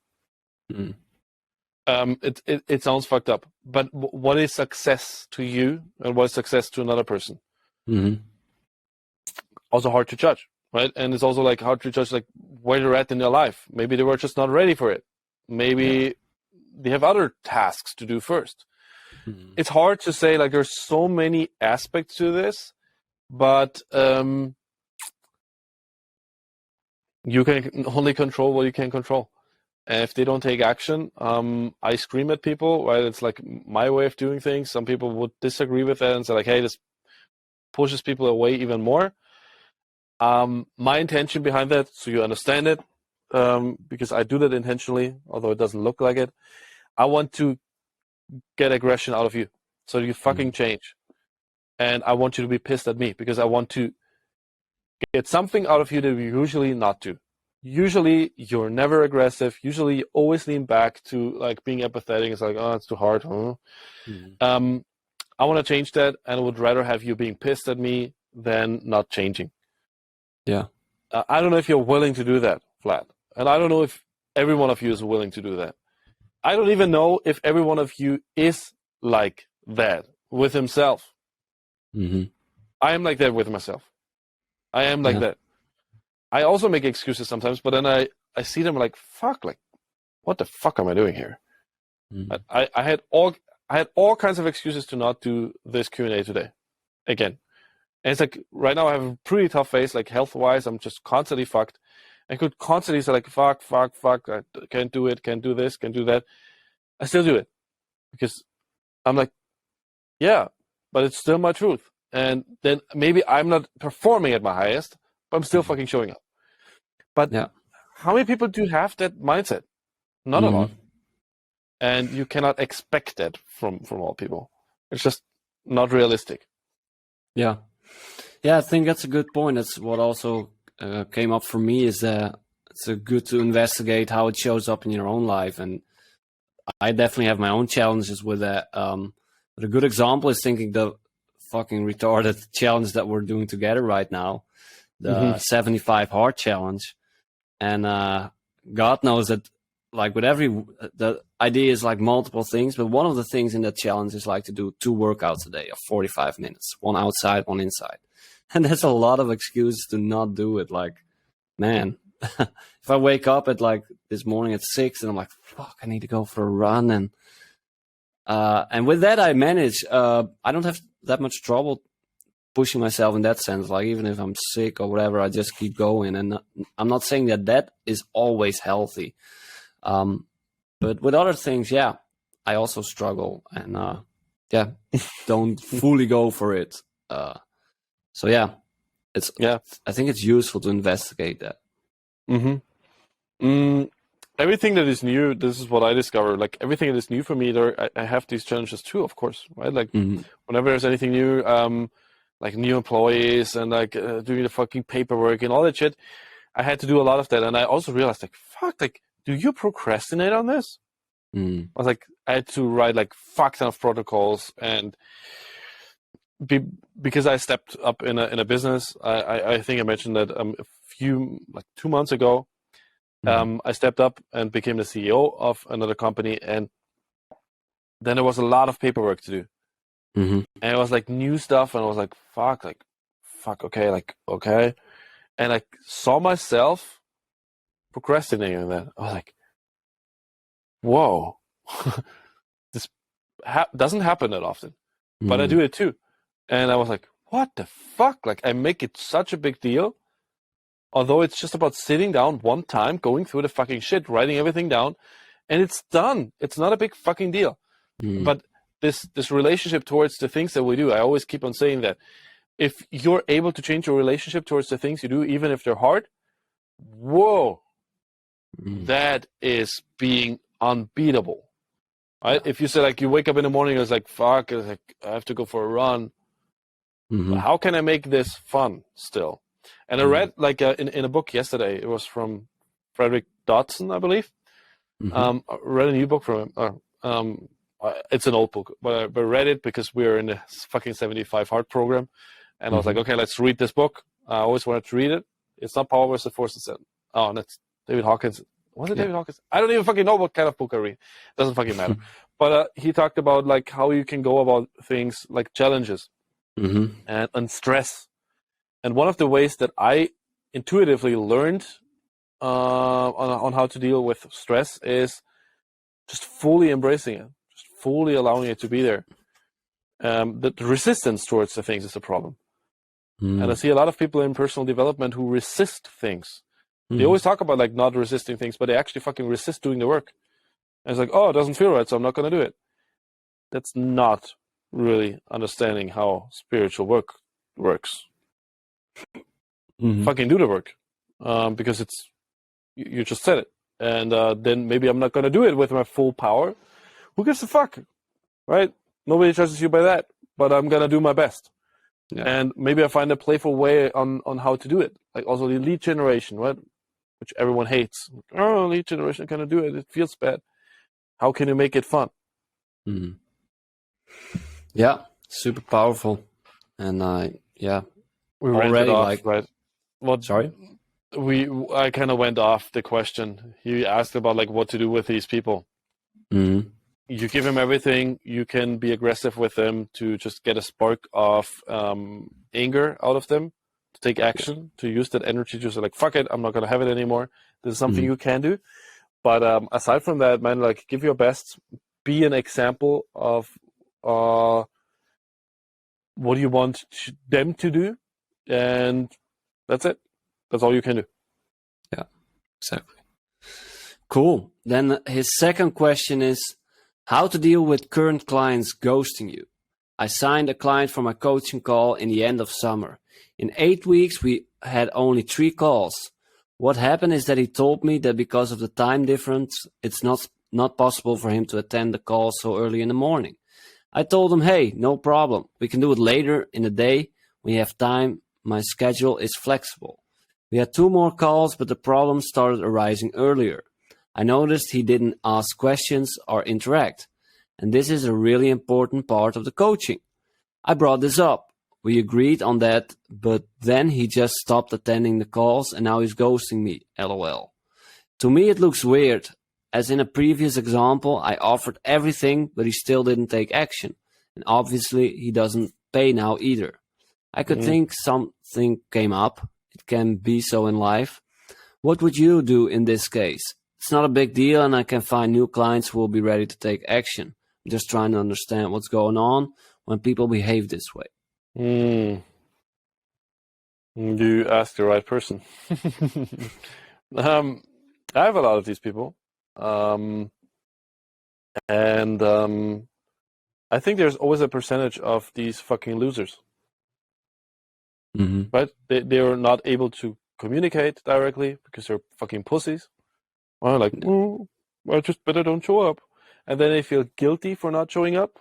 It sounds fucked up, but what is success to you and what is success to another person? Mm-hmm. Also hard to judge, right? And it's also like hard to judge like where they're at in their life. Maybe they were just not ready for it. Maybe they have other tasks to do first. Mm-hmm. It's hard to say, like there's so many aspects to this, but you can only control what you can control. And if they don't take action, I scream at people, right? It's like my way of doing things. Some people would disagree with that and say like, hey, this pushes people away even more. My intention behind that, so you understand it, because I do that intentionally, although it doesn't look like it. I want to get aggression out of you so you fucking change. And I want you to be pissed at me because I want to get something out of you that you usually not do. Usually you're never aggressive. Usually you always lean back to like being empathetic. It's like, oh, it's too hard. Huh? Mm-hmm. I want to change that, and I would rather have you being pissed at me than not changing. Yeah. I don't know if you're willing to do that, Flat. And I don't know if every one of you is willing to do that. I don't even know if every one of you is like that with himself. Mm-hmm. I am like that with myself. I am like that. I also make excuses sometimes, but then I see them like, fuck, like, what the fuck am I doing here? Mm-hmm. I had all kinds of excuses to not do this Q&A today. Again. And it's like, right now I have a pretty tough phase, like health-wise, I'm just constantly fucked. I could constantly say like, fuck, I can't do it, can't do this, can't do that. I still do it. Because I'm like, yeah, but it's still my truth. And then maybe I'm not performing at my highest, but I'm still fucking showing up. But how many people do have that mindset? Not a lot. And you cannot expect that from all people. It's just not realistic. Yeah. Yeah, I think that's a good point. That's what also came up for me is that it's good to investigate how it shows up in your own life. And I definitely have my own challenges with that. But a good example is thinking the fucking retarded challenge that we're doing together right now, the 75 hard challenge. And God knows that, like with the idea is like multiple things, but one of the things in that challenge is like to do 2 workouts a day of 45 minutes, one outside, one inside. And there's a lot of excuses to not do it. Like, man, if I wake up at like this morning at 6 and I'm like, fuck, I need to go for a run. And with that, I manage. I don't have that much trouble pushing myself in that sense. Like, even if I'm sick or whatever, I just keep going. And I'm not saying that is always healthy. But with other things, yeah, I also struggle and, don't fully go for it. So yeah, I think it's useful to investigate that. Everything that is new, this is what I discovered. Like everything that is new for me, I have these challenges too, of course, right? Like whenever there's anything new, like new employees and like doing the fucking paperwork and all that shit, I had to do a lot of that. And I also realized like, fuck, like, do you procrastinate on this? I was like, I had to write like fuck ton of protocols and because I stepped up in a business. I think I mentioned that a few, like 2 months ago, I stepped up and became the CEO of another company. And then there was a lot of paperwork to do. And it was like new stuff. And I was like, fuck, okay. And I saw myself procrastinating on that. I was like, whoa, this doesn't happen that often, but I do it too. And I was like, what the fuck? Like, I make it such a big deal, although it's just about sitting down one time, going through the fucking shit, writing everything down, and it's done. It's not a big fucking deal. But this relationship towards the things that we do, I always keep on saying that if you're able to change your relationship towards the things you do, even if they're hard, whoa, that is being unbeatable. Right? If you say like you wake up in the morning and it's like, fuck, it's like, I have to go for a run. How can I make this fun still? And I read like in a book yesterday, it was from Frederick Dodson, I believe. I read a new book from him. It's an old book, but I read it because we were in the fucking 75 hard program. And I was like, okay, let's read this book. I always wanted to read it. It's not Power versus Force. Oh, and that's David Hawkins. Was it Yeah. David Hawkins? I don't even fucking know what kind of book I read. Doesn't fucking matter. But he talked about like how you can go about things like challenges Mm-hmm. and stress. And one of the ways that I intuitively learned on how to deal with stress is just fully embracing it, just fully allowing it to be there. The resistance towards the things is the problem. And I see a lot of people in personal development who resist things. They always talk about like not resisting things, but they actually fucking resist doing the work. And it's like, oh, it doesn't feel right, so I'm not going to do it. That's not really understanding how spiritual work works. Mm-hmm. Fucking do the work, because it's you just said it, and then maybe I'm not going to do it with my full power. Who gives a fuck, right? Nobody trusts you by that, but I'm going to do my best. Yeah. And maybe I find a playful way on how to do it. Like also the lead generation, right? Which everyone hates. Oh, lead generation, can I do it? It feels bad. How can you make it fun? Mm-hmm. Yeah, super powerful. And We already rented off, like, right? What sorry? I kind of went off the question. He asked about like what to do with these people. Mm-hmm. You give them everything. You can be aggressive with them to just get a spark of anger out of them, to take action, to use that energy to say like, fuck it, I'm not gonna have it anymore. This is something you can do. But aside from that, man, like give your best. Be an example of what you want them to do, and that's it. That's all you can do. Yeah, exactly. Cool. Then his second question is how to deal with current clients ghosting you. I signed a client for my coaching call in the end of summer. In 8 weeks, we had only 3 calls. What happened is that he told me that because of the time difference, it's not possible for him to attend the call so early in the morning. I told him, hey, no problem. We can do it later in the day. We have time. My schedule is flexible. We had 2 more calls, but the problem started arising earlier. I noticed he didn't ask questions or interact. And this is a really important part of the coaching. I brought this up. We agreed on that, but then he just stopped attending the calls and now he's ghosting me, lol. To me, it looks weird. As in a previous example, I offered everything, but he still didn't take action. And obviously, he doesn't pay now either. I could think something came up. It can be so in life. What would you do in this case? It's not a big deal, and I can find new clients who will be ready to take action. I'm just trying to understand what's going on when people behave this way. You asked the right person. I have a lot of these people, and I think there's always a percentage of these fucking losers, Mm-hmm. right? They're not able to communicate directly because they're fucking pussies. Well, like, I just better don't show up, and then they feel guilty for not showing up.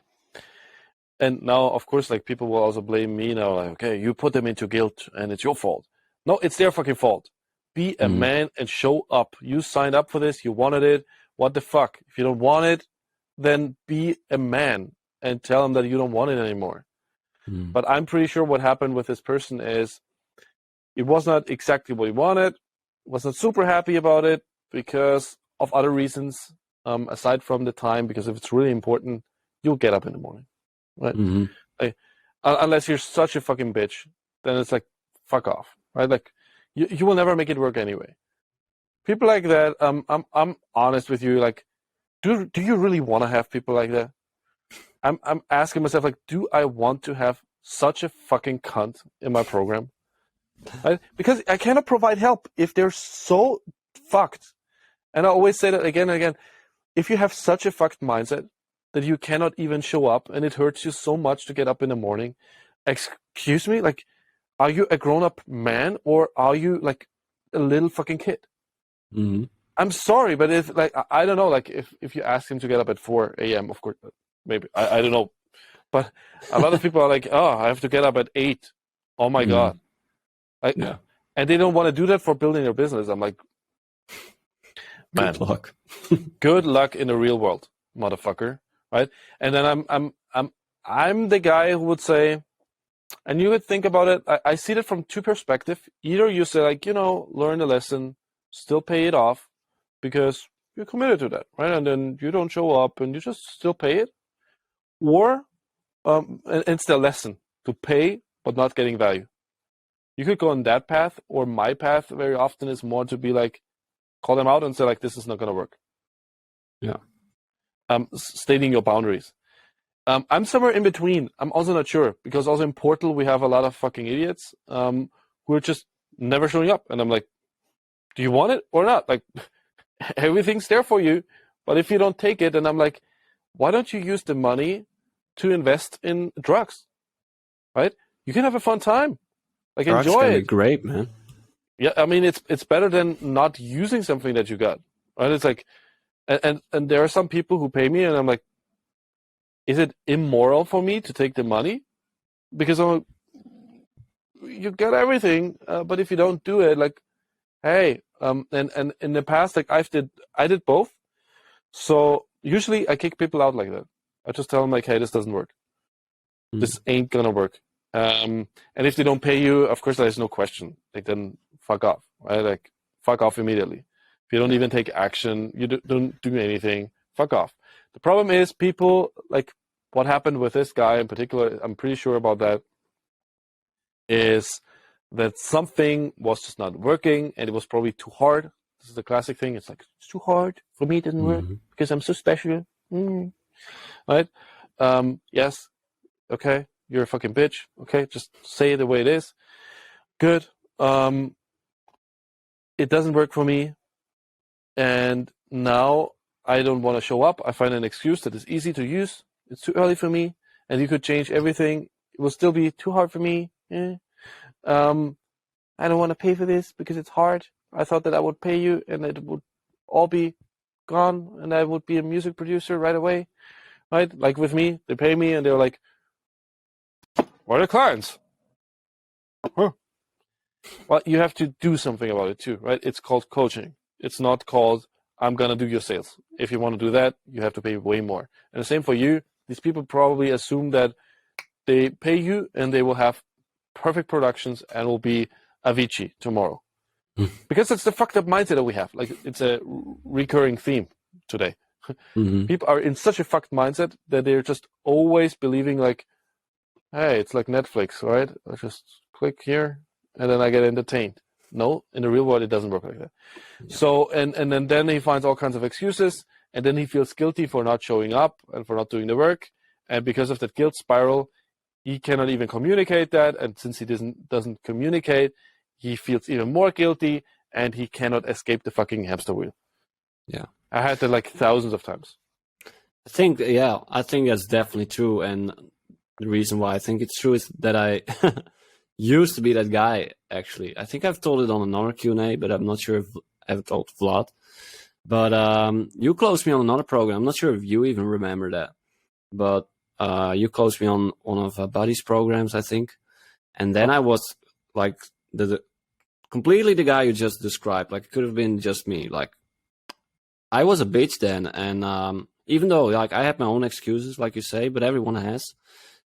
And now, of course, like people will also blame me now, like, okay, you put them into guilt and it's your fault. No, it's their fucking fault. Be a man and show up. You signed up for this, you wanted it. What the fuck? If you don't want it, then be a man and tell them that you don't want it anymore. But I'm pretty sure what happened with this person is it was not exactly what he wanted, was not super happy about it because of other reasons, aside from the time, because if it's really important, you'll get up in the morning. Right? Like, unless you're such a fucking bitch, then it's like, fuck off, right? Like, you will never make it work anyway. People like that, I'm honest with you, like, do you really want to have people like that? I'm asking myself, like, do I want to have such a fucking cunt in my program? Right? Because I cannot provide help if they're so fucked. And I always say that again and again. If you have such a fucked mindset that you cannot even show up and it hurts you so much to get up in the morning, excuse me, like, are you a grown-up man or are you like a little fucking kid? I'm sorry, but if like I don't know, like if you ask him to get up at 4 a.m., of course, maybe I don't know, but a lot of people are like, oh, I have to get up at 8. Oh my god, like, Yeah. and they don't want to do that for building their business. I'm like, man, Good luck. good luck in the real world, motherfucker, right? And then I'm the guy who would say, and you would think about it. I see it from 2 perspectives. Either you say like, learn the lesson, still pay it off, because you're committed to that, right? And then you don't show up and you just still pay it. Or and it's the lesson to pay but not getting value. You could go on that path, or my path very often is more to be like, call them out and say like, this is not going to work. Yeah. Stating your boundaries. I'm somewhere in between. I'm also not sure, because also in Portl we have a lot of fucking idiots who are just never showing up, and I'm like, do you want it or not? Like, everything's there for you, but if you don't take it, then I'm like, why don't you use the money to invest in drugs, right? You can have a fun time, like Drugs enjoy can be it. great, man. Yeah, I mean it's better than not using something that you got, right? It's like, and there are some people who pay me, and I'm like, is it immoral for me to take the money? Because I'm like, you get everything, but if you don't do it, like, hey, and in the past, like I did both. So usually I kick people out like that. I just tell them like, hey, this doesn't work. This ain't gonna work. And if they don't pay you, of course, there's no question. Like, then fuck off, right? Like, fuck off immediately. If you don't even take action, you don't do anything, fuck off. The problem is people, like what happened with this guy in particular, I'm pretty sure about that, is that something was just not working, and it was probably too hard. This is the classic thing. It's like, it's too hard. For me, it didn't work because I'm so special. Right? Yes. Okay. You're a fucking bitch. Okay. Just say it the way it is. Good. It doesn't work for me. And now I don't want to show up. I find an excuse that is easy to use. It's too early for me. And you could change everything. It will still be too hard for me. I don't want to pay for this because it's hard. I thought that I would pay you and it would all be gone and I would be a music producer right away. Right? Like with me, they pay me and they're like, where are the clients? Huh. Well, you have to do something about it too, right? It's called coaching. It's not called, I'm going to do your sales. If you want to do that, you have to pay way more. And the same for you. These people probably assume that they pay you and they will have perfect productions and will be Avicii tomorrow. Because that's the fucked up mindset that we have. Like, it's a recurring theme today. People are in such a fucked mindset that they're just always believing like, hey, it's like Netflix, right? I just click here and then I get entertained. No, in the real world, it doesn't work like that. Yeah. So, and then he finds all kinds of excuses, and then he feels guilty for not showing up and for not doing the work. And because of that guilt spiral, he cannot even communicate that. And since he doesn't communicate, he feels even more guilty, and he cannot escape the fucking hamster wheel. Yeah. I had that like thousands of times. I think that's definitely true. And the reason why I think it's true is that I used to be that guy, actually. I think I've told it on another Q&A, but I'm not sure if I've told Vlad. But you closed me on another program. I'm not sure if you even remember that. But you closed me on one of Buddy's programs, I think. And then I was like completely the guy you just described. Like, it could have been just me. Like, I was a bitch then. And even though like I had my own excuses, like you say, but everyone has.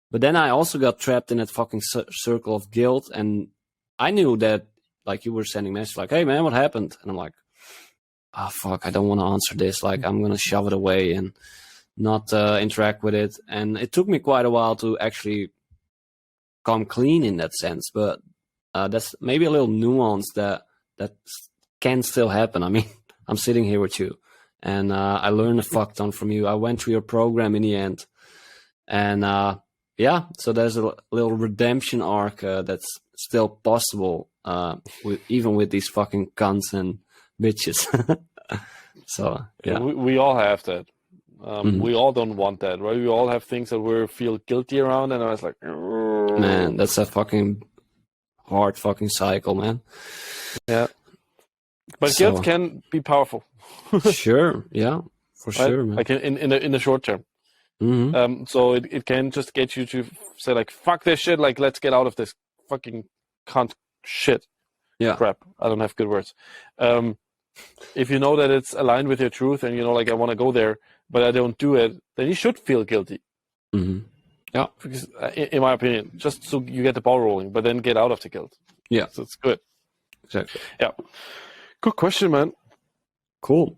But then I also got trapped in that fucking circle of guilt. And I knew that, like, you were sending messages like, hey, man, what happened? And I'm like, oh, fuck, I don't want to answer this. Like, I'm going to shove it away and not interact with it. And it took me quite a while to actually come clean in that sense. But that's maybe a little nuance that can still happen. I mean, I'm sitting here with you. And I learned a fuck ton from you. I went through your program in the end. And yeah, so there's a little redemption arc that's still possible, even with these fucking cunts and bitches. So, yeah. We all have that. We all don't want that, right? We all have things that we feel guilty around, and I was like, man, that's a fucking hard fucking cycle, man. Yeah. But guilt can be powerful. Sure, yeah, for sure, man. Like in the short term. So it can just get you to say like, fuck this shit, like, let's get out of this fucking cunt shit. Yeah. Crap. I don't have good words. If you know that it's aligned with your truth and you know, like, I want to go there, but I don't do it, then you should feel guilty. Yeah. Because, in my opinion, just so you get the ball rolling, but then get out of the guilt. Yeah. So it's good. Exactly. Yeah. Good question, man. Cool.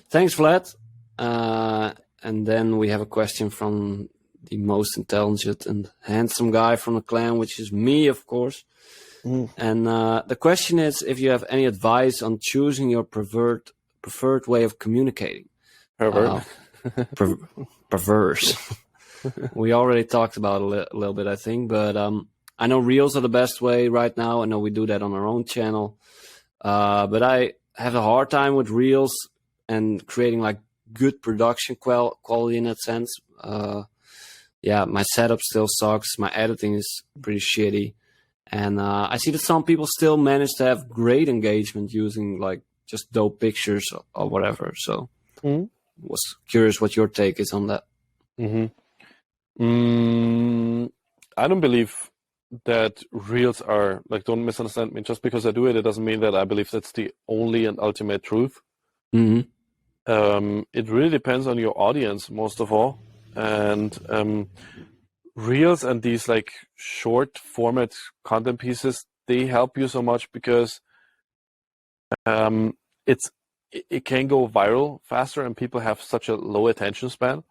Thanks, Vlad. And then we have a question from the most intelligent and handsome guy from the clan, which is me, of course. And the question is if you have any advice on choosing your preferred way of communicating. Pervert. Perverse. We already talked about a little bit, I think, but I know Reels are the best way right now. I know we do that on our own channel. But I have a hard time with Reels and creating like good production quality in that sense. My setup still sucks. My editing is pretty shitty. And I see that some people still manage to have great engagement using like just dope pictures or whatever. So was curious what your take is on that. I don't believe that Reels are, like, don't misunderstand me. Just because I do it, it doesn't mean that I believe that's the only and ultimate truth. It really depends on your audience, most of all. And Reels and these like short format content pieces, they help you so much because it can go viral faster and people have such a low attention span.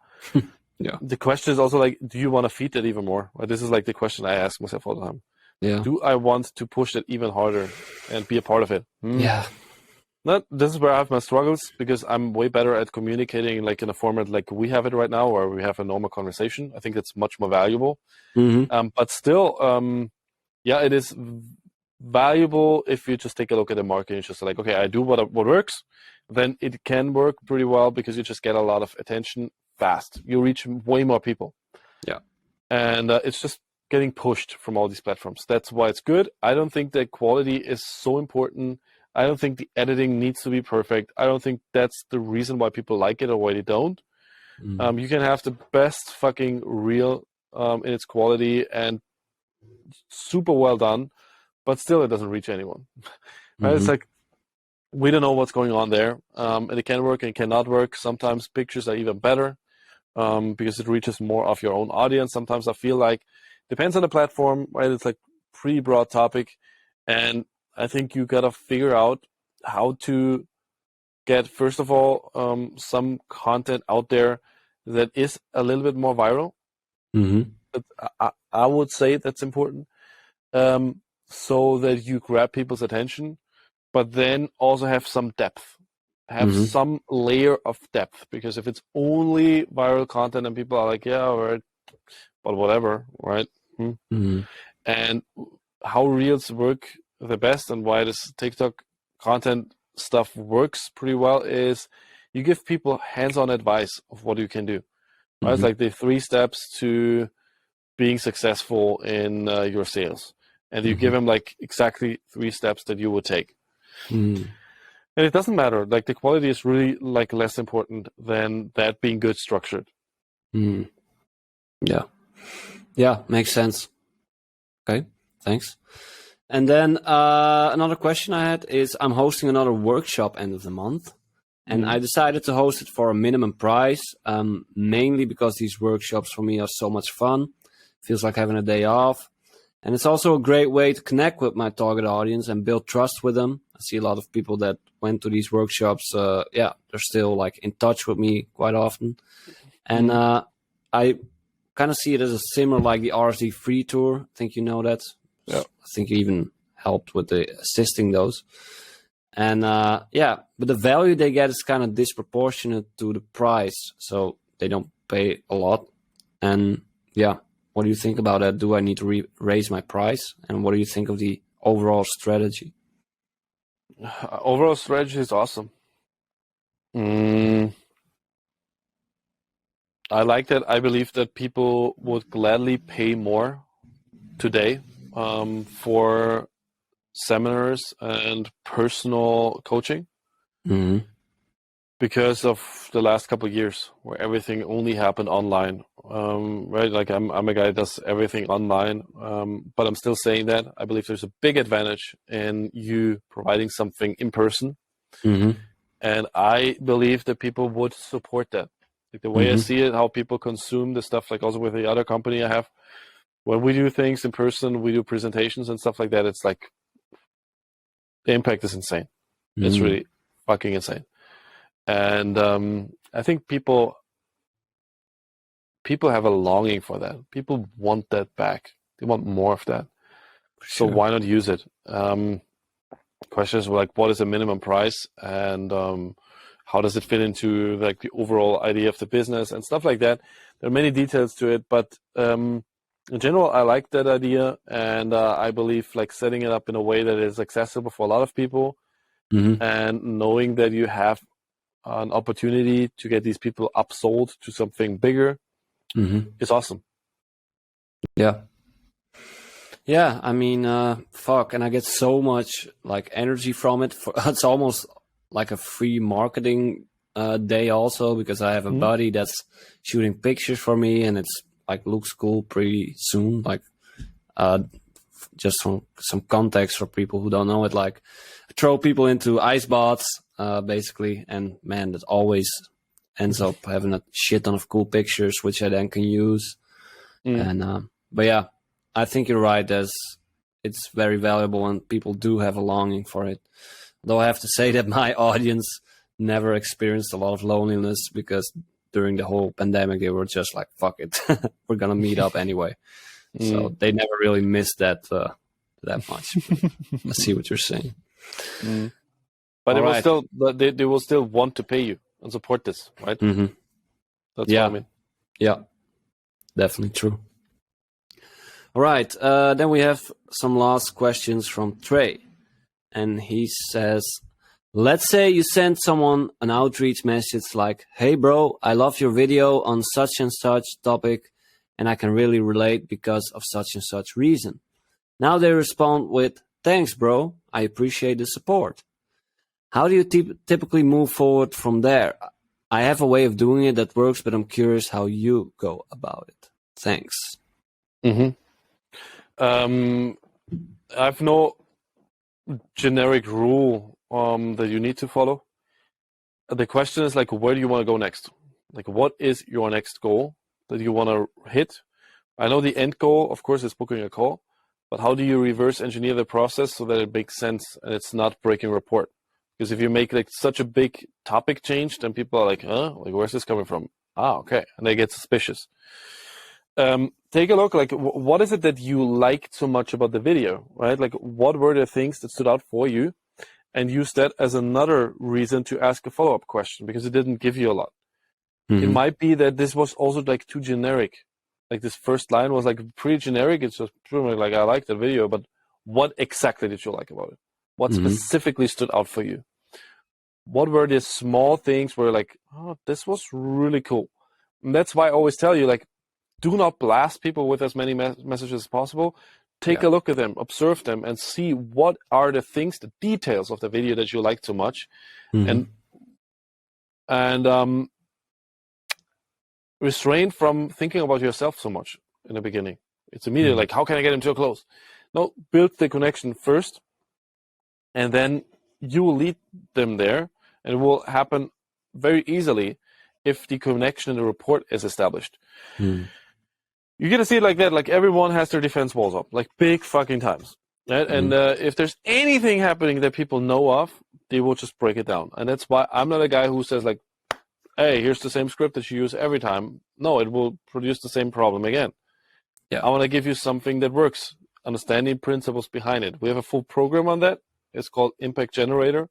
Yeah. The question is also like, do you want to feed that even more? Right? This is like the question I ask myself all the time. Yeah. Do I want to push it even harder and be a part of it? Yeah. This is where I have my struggles because I'm way better at communicating like in a format like we have it right now, where we have a normal conversation. I think that's much more valuable. But still, it is valuable if you just take a look at the market and just like, okay, I do what works. Then it can work pretty well because you just get a lot of attention fast. You reach way more people. Yeah. And it's just getting pushed from all these platforms. That's why it's good. I don't think that quality is so important. I don't think the editing needs to be perfect. I don't think that's the reason why people like it or why they don't. You can have the best fucking reel in its quality and super well done, but still it doesn't reach anyone. Right? It's like, we don't know what's going on there. And it can work and cannot work. Sometimes pictures are even better because it reaches more of your own audience. Sometimes I feel like, depends on the platform, right? It's like pretty broad topic. And I think you got to figure out how to get, first of all, some content out there that is a little bit more viral. I would say that's important, so that you grab people's attention, but then also have some depth, have some layer of depth. Because if it's only viral content and people are like, yeah, all right, but whatever, right? And how Reels work the best and why this TikTok content stuff works pretty well is you give people hands-on advice of what you can do. Right? It's like the 3 steps to being successful in your sales, and you give them like exactly 3 steps that you would take. And it doesn't matter, like the quality is really like less important than that being good structured. Yeah, makes sense. Okay, thanks. And then another question I had is, I'm hosting another workshop end of the month, and I decided to host it for a minimum price, mainly because these workshops for me are so much fun. Feels like having a day off. And it's also a great way to connect with my target audience and build trust with them. I see a lot of people that went to these workshops. They're still like in touch with me quite often. And I kind of see it as a similar like the RSD free tour. I think you know that. Yeah. I think you even helped with the assisting those. And but the value they get is kind of disproportionate to the price. So they don't pay a lot. And what do you think about that? Do I need to raise my price? And what do you think of the overall strategy? Overall strategy is awesome. I like that. I believe that people would gladly pay more today for seminars and personal coaching because of the last couple of years where everything only happened online. Right? Like I'm a guy that does everything online, but I'm still saying that I believe there's a big advantage in you providing something in person. And I believe that people would support that. Like the way I see it, how people consume the stuff, like also with the other company I have, when we do things in person, we do presentations and stuff like that, it's like the impact is insane. It's really fucking insane. And I think people have a longing for that. People want that back. They want more of that. So Sure. why not use it? Questions were like, what is the minimum price, and how does it fit into like the overall idea of the business and stuff like that. There are many details to it, but in general, I like that idea, and I believe like setting it up in a way that is accessible for a lot of people, and knowing that you have an opportunity to get these people upsold to something bigger is awesome. Yeah. Yeah, I mean, fuck, and I get so much like energy from it. It's almost like a free marketing day, also, because I have a buddy that's shooting pictures for me, and it's like looks cool pretty soon. Like, just some context for people who don't know it, like throw people into ice baths, basically, and man, that always ends up having a shit ton of cool pictures, which I then can use. And but yeah. I think you're right. It's very valuable, and people do have a longing for it. Though I have to say that my audience never experienced a lot of loneliness, because during the whole pandemic, they were just like, "Fuck it, we're gonna meet up anyway." So they never really missed that much. I see what you're saying. But All right. they will still want to pay you and support this, right? That's Yeah. what I mean. Yeah, definitely true. All right, then we have some last questions from Trey. And he says, let's say you send someone an outreach message like, hey bro, I love your video on such and such topic, and I can really relate because of such and such reason. Now they respond with, thanks bro, I appreciate the support. How do you typically move forward from there? I have a way of doing it that works, but I'm curious how you go about it. Thanks. I have no generic rule that you need to follow. The question is like, where do you want to go next? Like, what is your next goal that you want to hit? I know the end goal, of course, is booking a call, but how do you reverse engineer the process so that it makes sense and it's not breaking rapport? Because if you make like such a big topic change, then people are like, huh? Like, where's this coming from? Ah, okay. And they get suspicious. Take a look, like, what is it that you liked so much about the video, right? Like, what were the things that stood out for you? And use that as another reason to ask a follow-up question, because it didn't give you a lot. It might be that this was also like too generic. Like this first line was like pretty generic. It's just pretty much like, I liked the video, but what exactly did you like about it? What specifically stood out for you? What were the small things where like, oh, this was really cool? And that's why I always tell you, like, do not blast people with as many messages as possible. Take a look at them, observe them, and see what are the things, the details of the video that you liked so much, and restrain from thinking about yourself so much in the beginning. It's immediately like, how can I get him to a close? No, build the connection first, and then you will lead them there, and it will happen very easily if the connection and the rapport is established. You get to see it like that. Like, everyone has their defense walls up, like big fucking times. Right? And if there's anything happening that people know of, they will just break it down. And that's why I'm not a guy who says like, hey, here's the same script that you use every time. No, it will produce the same problem again. Yeah. I want to give you something that works, understanding principles behind it. We have a full program on that. It's called Impact Generator.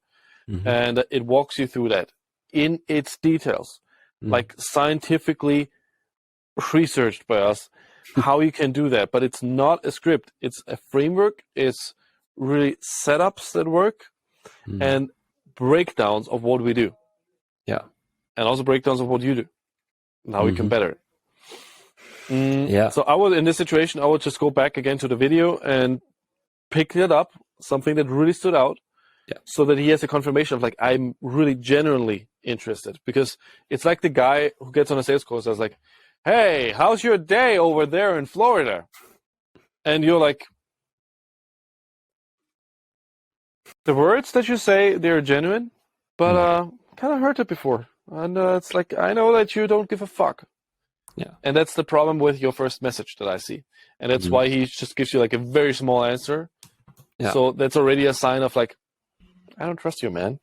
And it walks you through that in its details, like scientifically researched by us, how you can do that. But it's not a script. It's a framework. It's really setups that work and breakdowns of what we do. Yeah. And also breakdowns of what you do and how we can better it. Yeah. So in this situation, I would just go back again to the video and pick it up, something that really stood out, so that he has a confirmation of like, I'm really genuinely interested. Because it's like the guy who gets on a sales call and says like, hey, how's your day over there in Florida? And you're like, the words that you say, they're genuine, but kind of heard it before. And it's like, I know that you don't give a fuck. Yeah. And that's the problem with your first message that I see. And that's why he just gives you like a very small answer. Yeah. So that's already a sign of like, I don't trust you, man.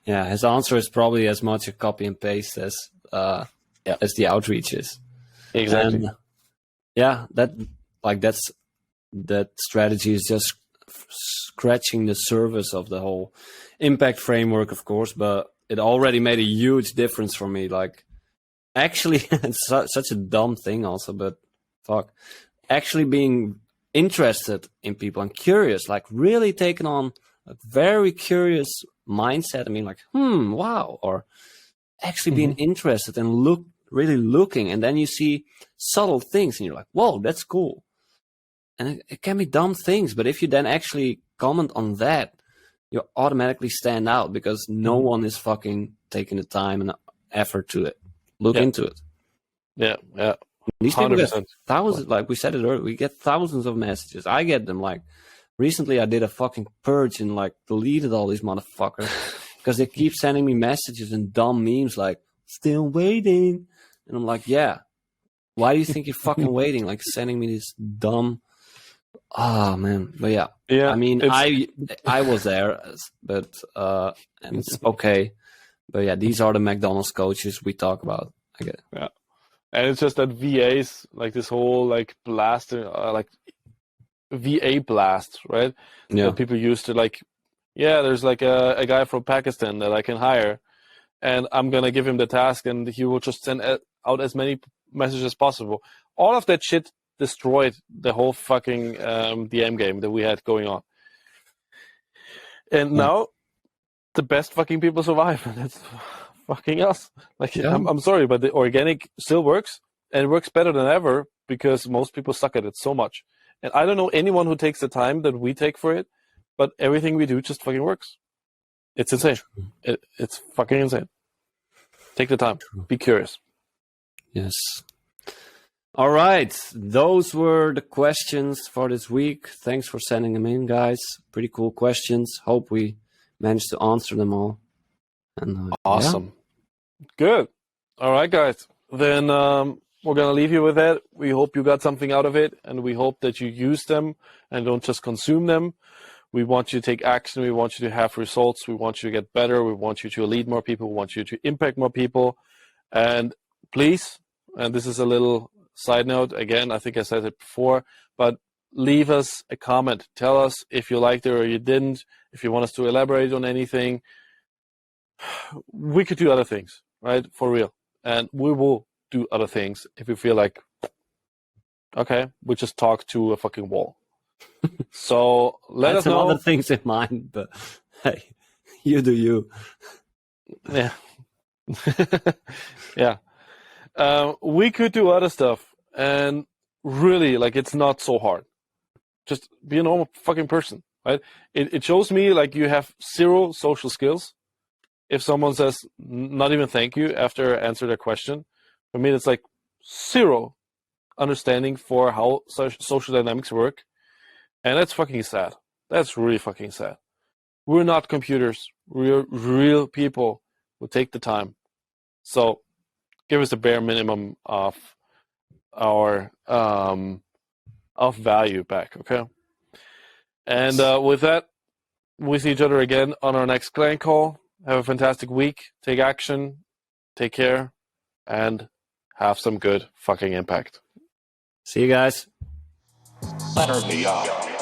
Yeah, his answer is probably as much a copy and paste as the outreach is. Exactly. And yeah, that strategy is just scratching the surface of the whole impact framework, of course, but it already made a huge difference for me. Like, actually, it's such a dumb thing, also, but fuck, actually being interested in people and curious, like really taking on a very curious mindset. I mean, like, wow, or actually being interested and really looking, and then you see subtle things, and you're like, whoa, that's cool. And it can be dumb things, but if you then actually comment on that, you automatically stand out because no one is fucking taking the time and effort to look into it. Yeah, yeah. These people 100%. get thousands, like we said it earlier, we get thousands of messages. I get them. Like, recently I did a fucking purge and like deleted all these motherfuckers because they keep sending me messages and dumb memes like, still waiting. And I'm like, yeah, why do you think you're fucking waiting? Like, sending me this dumb... Oh man, but yeah. I mean, I was there, but and it's okay. But yeah, these are the McDonald's coaches we talk about. I get it. Yeah, and it's just that VAs, like this whole like blast, like VA blast, right? Yeah, That people used to like. Yeah, there's like a guy from Pakistan that I can hire, and I'm gonna give him the task, and he will just send out as many messages as possible. All of that shit destroyed the whole fucking DM game that we had going on. And now the best fucking people survive, and that's fucking us. Like, I'm sorry, but the organic still works, and it works better than ever because most people suck at it so much. And I don't know anyone who takes the time that we take for it, but everything we do just fucking works. It's insane. It's fucking insane. Take the time. Be curious. Yes. All right. Those were the questions for this week. Thanks for sending them in, guys. Pretty cool questions. Hope we managed to answer them all. And awesome. Yeah. Good. All right, guys. Then we're going to leave you with that. We hope you got something out of it, and we hope that you use them and don't just consume them. We want you to take action. We want you to have results. We want you to get better. We want you to lead more people. We want you to impact more people. And please, and this is a little side note, again, I think I said it before, but leave us a comment. Tell us if you liked it or you didn't, if you want us to elaborate on anything. We could do other things, right? For real. And we will do other things if we feel like, okay, we just talk to a fucking wall. So let us know. I had some other things in mind, but hey, you do you. Yeah. Yeah. We could do other stuff, and really, like, it's not so hard. Just be a normal fucking person, right? It shows me like you have zero social skills. If someone says not even thank you after I answer their question, for me it's like zero understanding for how social dynamics work, and that's fucking sad. That's really fucking sad. We're not computers. We're real people who take the time. So give us the bare minimum of our of value back, okay? And with that, we see each other again on our next client call. Have a fantastic week. Take action. Take care. And have some good fucking impact. See you guys. Better be off.